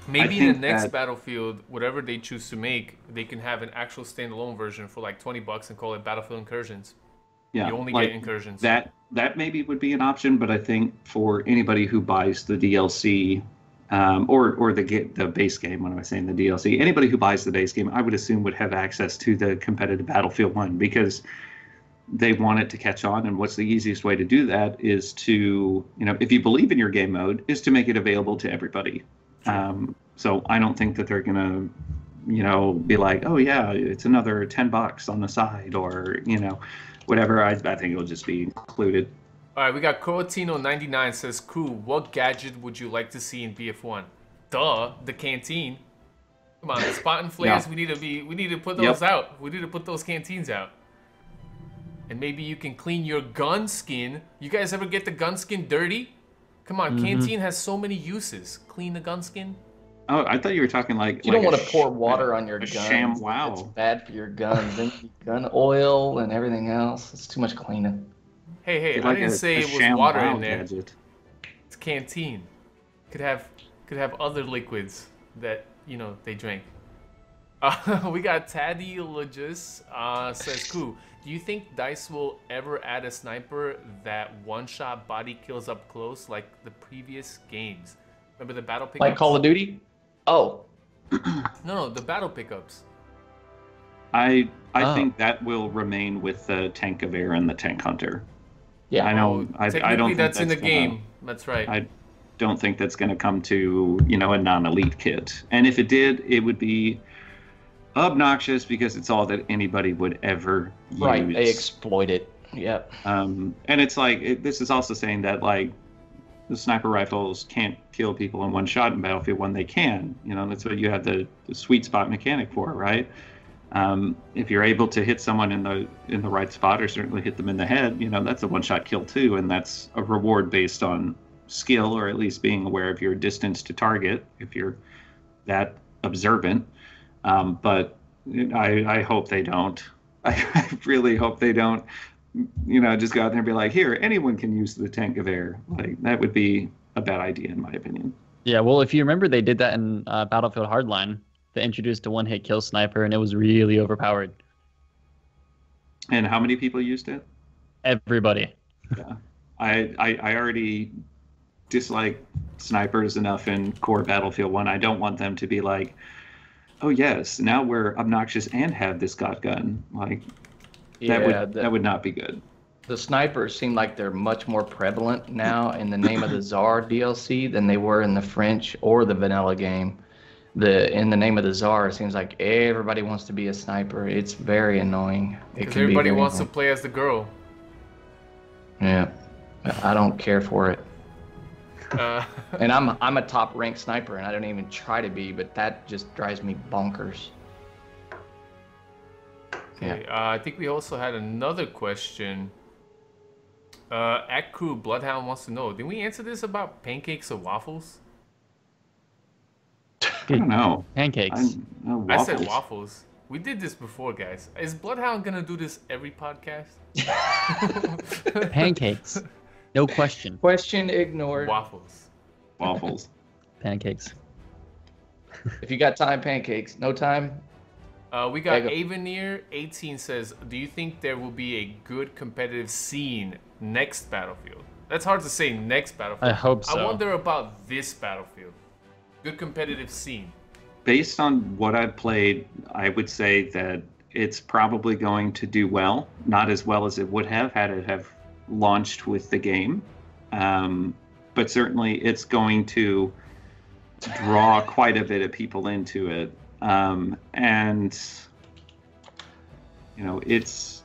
Speaker 1: maybe in the next Battlefield, whatever they choose to make, they can have an actual standalone version for like $20 and call it Battlefield Incursions.
Speaker 4: Yeah,
Speaker 1: you only get incursions.
Speaker 4: That maybe would be an option, but I think for anybody who buys the DLC or the base game, when I was saying the DLC, anybody who buys the base game, I would assume would have access to the competitive Battlefield 1 because they want it to catch on. And what's the easiest way to do that is to, if you believe in your game mode, is to make it available to everybody. So I don't think that they're going to, be like, oh yeah, it's another $10 on the side or, whatever. I think it'll just be included.
Speaker 1: All right, we got Corotino99 says, Crew, what gadget would you like to see in BF1? Duh, the canteen. Come on, the spot and flares. We need to put those out. We need to put those canteens out. And maybe you can clean your gun skin. You guys ever get the gun skin dirty? Come on, canteen has so many uses. Clean the gun skin.
Speaker 4: Oh, I thought you were talking like
Speaker 3: you don't want to pour water on your gun.
Speaker 4: Sham wow.
Speaker 3: It's bad for your guns. Then gun oil and everything else. It's too much cleaning.
Speaker 1: Hey, I didn't say it was water in there.
Speaker 4: Gadget.
Speaker 1: It's canteen. Could have other liquids that they drink. We got Tadiologist says, "Cool. Do you think DICE will ever add a sniper that one-shot body kills up close like the previous games? Remember the battle pickups?
Speaker 3: Like Call of Duty? Oh.
Speaker 1: No, the battle pickups.
Speaker 4: I think that will remain with the Tank of Air and the Tank Hunter.
Speaker 3: Yeah,
Speaker 4: I know. I don't think
Speaker 1: that's in the game. That's right.
Speaker 4: I don't think that's going to come to a non-elite kit. And if it did, it would be obnoxious because it's all that anybody would ever use.
Speaker 3: Right, they exploit it. Yep.
Speaker 4: And it's like this is also saying that like the sniper rifles can't kill people in one shot in Battlefield 1. They can. That's what you have the sweet spot mechanic for, right? If you're able to hit someone in the right spot or certainly hit them in the head, that's a one-shot kill too, and that's a reward based on skill or at least being aware of your distance to target if you're that observant. But I hope they don't. I really hope they don't. Just go out there and be like, here, anyone can use the Tank of Air. Like that would be a bad idea in my opinion.
Speaker 2: Yeah, well, if you remember, they did that in Battlefield Hardline. They introduced a one-hit kill sniper, and it was really overpowered.
Speaker 4: And how many people used it?
Speaker 2: Everybody.
Speaker 4: Yeah, I already dislike snipers enough in core Battlefield 1. I don't want them to be like, oh yes, now we're obnoxious and have this gun. Like that would not be good.
Speaker 3: The snipers seem like they're much more prevalent now in the Name of the Tsar DLC than they were in the French or the vanilla game. In the Name of the Tsar, it seems like everybody wants to be a sniper. It's very annoying.
Speaker 1: Because everybody wants to play as the girl.
Speaker 3: Yeah, I don't care for it. And I'm a top ranked sniper, and I don't even try to be, but that just drives me bonkers.
Speaker 1: Okay, yeah. I think we also had another question. At Crew Bloodhound wants to know: did we answer this about pancakes or waffles?
Speaker 4: I don't know.
Speaker 2: Pancakes.
Speaker 1: I said waffles. We did this before, guys. Is Bloodhound gonna do this every podcast?
Speaker 2: Pancakes. No question.
Speaker 3: Question ignored.
Speaker 1: Waffles.
Speaker 2: Pancakes.
Speaker 3: If you got time, pancakes. No time.
Speaker 1: We got Avenir 18 says, do you think there will be a good competitive scene next Battlefield? That's hard to say next Battlefield.
Speaker 2: I hope so.
Speaker 1: I wonder about this Battlefield. Good competitive scene.
Speaker 4: Based on what I've played, I would say that it's probably going to do well. Not as well as it would have had it have launched with the game. But certainly it's going to draw quite a bit of people into it. And it's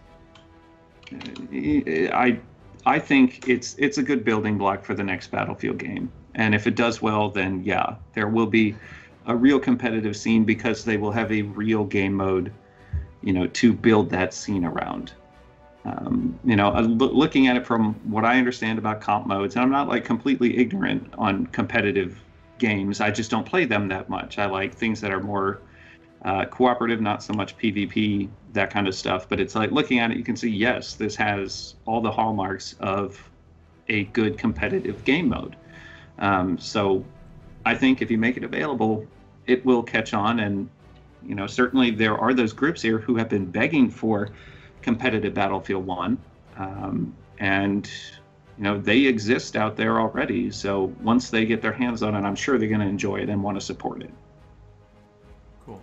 Speaker 4: I think it's a good building block for the next Battlefield game. And if it does well, then yeah, there will be a real competitive scene because they will have a real game mode, to build that scene around. Looking at it from what I understand about comp modes, and I'm not like completely ignorant on competitive games. I just don't play them that much. I like things that are more cooperative, not so much PvP, that kind of stuff. But it's like looking at it, you can see, yes, this has all the hallmarks of a good competitive game mode. So I think if you make it available, it will catch on. And, certainly there are those groups here who have been begging for competitive Battlefield 1. And they exist out there already. So once they get their hands on it, I'm sure they're going to enjoy it and want to support it.
Speaker 1: Cool.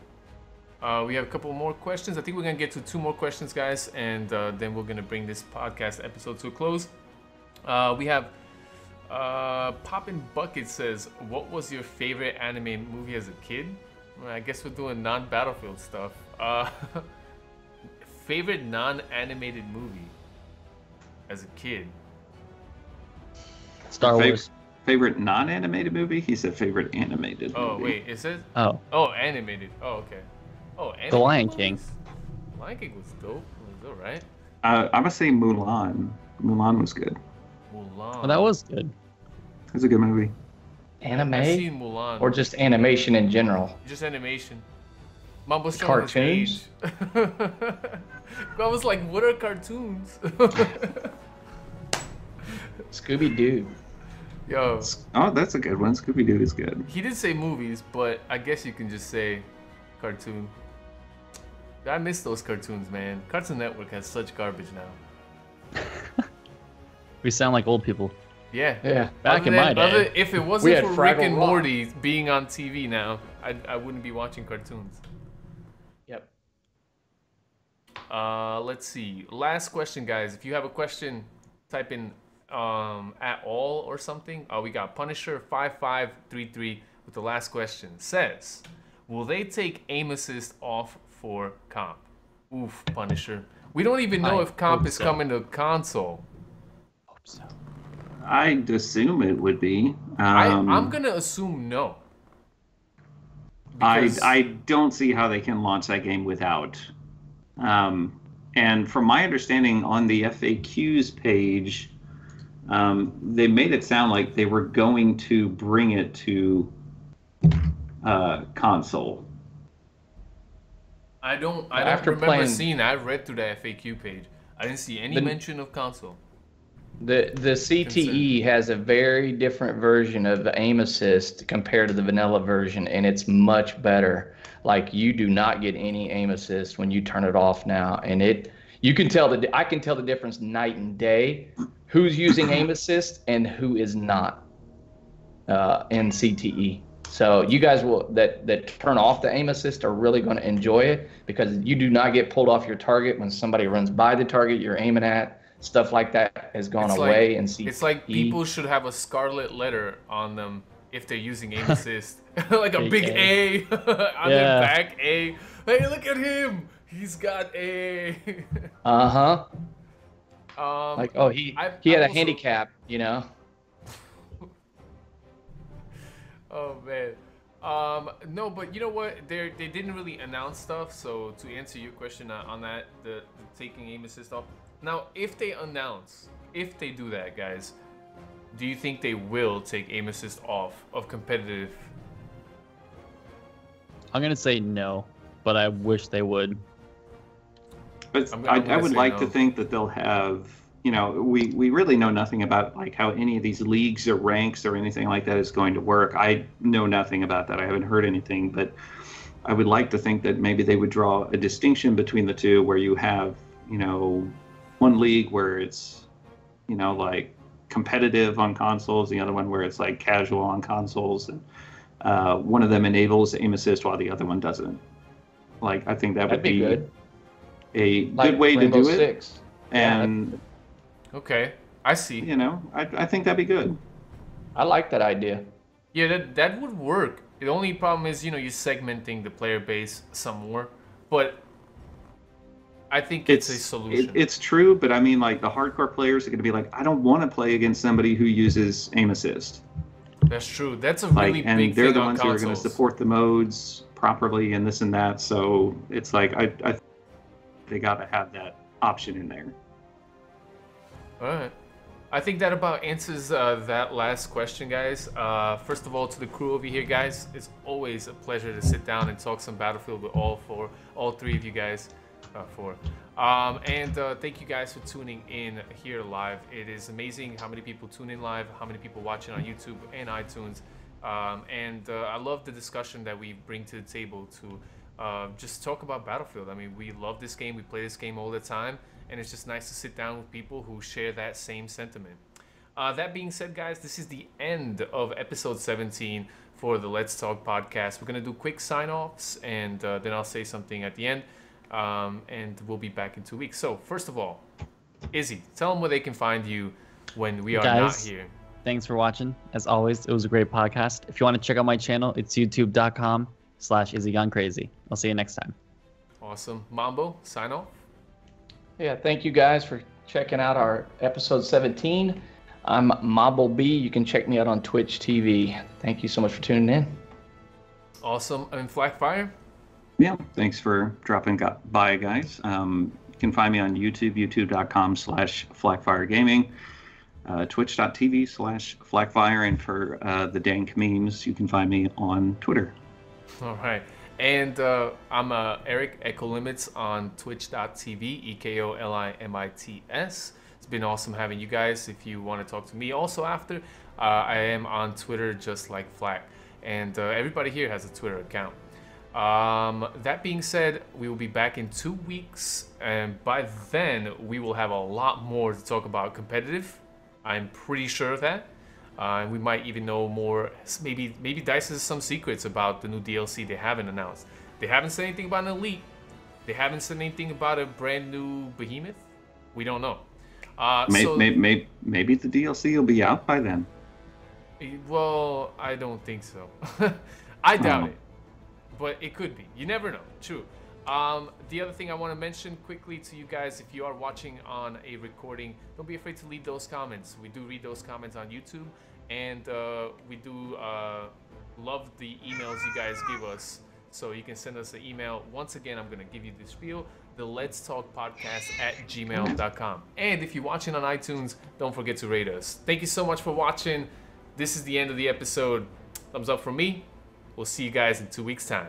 Speaker 1: We have a couple more questions. I think we're going to get to 2 more questions, guys. And then we're going to bring this podcast episode to a close. We have Poppin' Bucket says, what was your favorite anime movie as a kid? Well, I guess we're doing non-Battlefield stuff. Favorite non-animated movie as a kid?
Speaker 2: Star Wars.
Speaker 4: favorite non-animated movie. He said favorite animated movie.
Speaker 1: Oh wait, is it?
Speaker 2: Oh,
Speaker 1: Oh, animated. Oh, okay. Oh, animated
Speaker 2: The Lion
Speaker 1: movies?
Speaker 2: King.
Speaker 1: Lion King was dope. It was alright.
Speaker 4: I'm gonna say Mulan. Mulan was good.
Speaker 1: Mulan.
Speaker 2: well, that was good.
Speaker 4: It was a good movie.
Speaker 3: Anime?
Speaker 1: I've seen Mulan.
Speaker 3: Or just animation in general?
Speaker 1: Just animation. Mom was showing his age.
Speaker 3: Cartoons?
Speaker 1: I was like, what are cartoons?
Speaker 3: Scooby-Doo.
Speaker 1: Yo,
Speaker 4: Oh, that's a good one. Scooby-Doo is good.
Speaker 1: he did say movies, but I guess you can just say cartoon. I miss those cartoons, man. Cartoon Network has such garbage now.
Speaker 2: We sound like old people.
Speaker 1: Yeah.
Speaker 3: Yeah.
Speaker 2: Back in my day.
Speaker 1: If it
Speaker 3: We
Speaker 1: wasn't
Speaker 3: had
Speaker 1: for Rick
Speaker 3: Fraggle
Speaker 1: and
Speaker 3: Rock.
Speaker 1: Morty being on TV now, I wouldn't be watching cartoons.
Speaker 3: Yep.
Speaker 1: Let's see. Last question, guys. If you have a question, type in at all or something. We got Punisher 5533 with the last question. Says, will they take aim assist off for comp? Oof, Punisher. We don't even know
Speaker 2: I
Speaker 1: if comp
Speaker 2: hope
Speaker 1: is
Speaker 2: so.
Speaker 1: coming to console.
Speaker 2: Hope so.
Speaker 4: I'd assume it would be.
Speaker 1: I'm gonna assume no. Because-
Speaker 4: I don't see how they can launch that game without. And from my understanding on the FAQs page, they made it sound like they were going to bring it to console.
Speaker 1: I don't
Speaker 3: After
Speaker 1: remember
Speaker 3: playing-
Speaker 1: seeing that. I read through the FAQ page. I didn't see any
Speaker 3: The-
Speaker 1: mention of console.
Speaker 3: The CTE has a very different version of aim assist compared to the vanilla version, and it's much better. Like, you do not get any aim assist when you turn it off now, and I can tell the difference night and day. Who's using aim assist and who is not in CTE. So you guys that turn off the aim assist are really going to enjoy it, because you do not get pulled off your target when somebody runs by the target you're aiming at. Stuff like that has gone away in CTE.
Speaker 1: It's like people should have a scarlet letter on them if they're using aim assist. Like a big A on their back, A. Hey, look at him. He's got A.
Speaker 3: Uh-huh. Like, oh, he
Speaker 1: I've
Speaker 3: had a
Speaker 1: also-
Speaker 3: handicap, you know?
Speaker 1: Oh man. No, but you know what? They didn't really announce stuff. So to answer your question on that, the taking aim assist off. Now, if they do that, guys, do you think they will take aim assist off of competitive?
Speaker 2: I'm gonna say no, but I wish they would.
Speaker 4: But
Speaker 1: I'm
Speaker 4: I
Speaker 1: gonna
Speaker 4: would
Speaker 1: say
Speaker 4: like
Speaker 1: no.
Speaker 4: to think that they'll have, we really know nothing about like how any of these leagues or ranks or anything like that is going to work. I know nothing about that. I haven't heard anything, but I would like to think that maybe they would draw a distinction between the two, where you have, one league where it's, like competitive on consoles, the other one where it's like casual on consoles, and one of them enables aim assist while the other one doesn't. Like, I think that
Speaker 3: That'd
Speaker 4: would
Speaker 3: be
Speaker 4: be
Speaker 3: good.
Speaker 4: a
Speaker 3: Like
Speaker 4: good way
Speaker 3: Rainbow
Speaker 4: to do it.
Speaker 3: Six. Yeah,
Speaker 4: And,
Speaker 1: Okay, I see.
Speaker 4: I think that'd be good.
Speaker 3: I like that idea.
Speaker 1: Yeah, that would work. The only problem is, you're segmenting the player base some more, but I think it's a solution.
Speaker 4: It's true, but I mean, like, the hardcore players are going to be like, I don't want to play against somebody who uses aim assist.
Speaker 1: That's true. That's a really
Speaker 4: And
Speaker 1: big
Speaker 4: they're
Speaker 1: thing
Speaker 4: the
Speaker 1: on
Speaker 4: ones who are
Speaker 1: consoles.
Speaker 4: going to support the modes properly and this and that. So it's like, I they got to have that option in there.
Speaker 1: All right. I think that about answers that last question, guys. First of all, to the crew over here, guys, it's always a pleasure to sit down and talk some Battlefield with all three of you guys. And thank you guys for tuning in here live. It is amazing how many people tune in live, how many people watching on YouTube and iTunes. And I love the discussion that we bring to the table to just talk about Battlefield. I mean, we love this game. We play this game all the time. And it's just nice to sit down with people who share that same sentiment. That being said, guys, this is the end of episode 17 for the Let's Talk podcast. We're going to do quick sign-offs, and then I'll say something at the end. And we'll be back in 2 weeks. So, first of all, Izzy, tell them where they can find you when we are not
Speaker 2: Guys,
Speaker 1: here.
Speaker 2: Thanks for watching. As always, it was a great podcast. If you want to check out my channel, it's youtube.com/IzzyGoneCrazy. I'll see you next time.
Speaker 1: Awesome. Mambo, sign off.
Speaker 3: Yeah, thank you guys for checking out our episode 17. I'm Mobble You can check me out on Twitch TV. Thank you so much for tuning in.
Speaker 1: Awesome. And Flakfire?
Speaker 4: Yeah, thanks for dropping by, guys. You can find me on YouTube, youtube.com/FlakFireGaming, twitch.tv/Flakfire, and for the dank memes, you can find me on Twitter.
Speaker 1: All right. And I'm Eric Echo Limits on twitch.tv, EKOLIMITS. It's been awesome having you guys. If you want to talk to me also after, I am on Twitter just like Flak. And everybody here has a Twitter account. That being said, we will be back in 2 weeks. And by then, we will have a lot more to talk about competitive. I'm pretty sure of that. And we might even know more. Maybe DICE has some secrets about the new DLC they haven't announced. They haven't said anything about an Elite. They haven't said anything about a brand new Behemoth. We don't know.
Speaker 4: Maybe the DLC will be out by then.
Speaker 1: Well, I don't think so. I doubt it. But it could be. You never know. True. The other thing I want to mention quickly to you guys, if you are watching on a recording, don't be afraid to leave those comments. We do read those comments on YouTube, and we do love the emails you guys give us. So you can send us an email. Once again, I'm going to give you the spiel, the Let's Talk Podcast @gmail.com. And if you're watching on iTunes, don't forget to rate us. Thank you so much for watching. This is the end of the episode. Thumbs up from me. We'll see you guys in 2 weeks' time.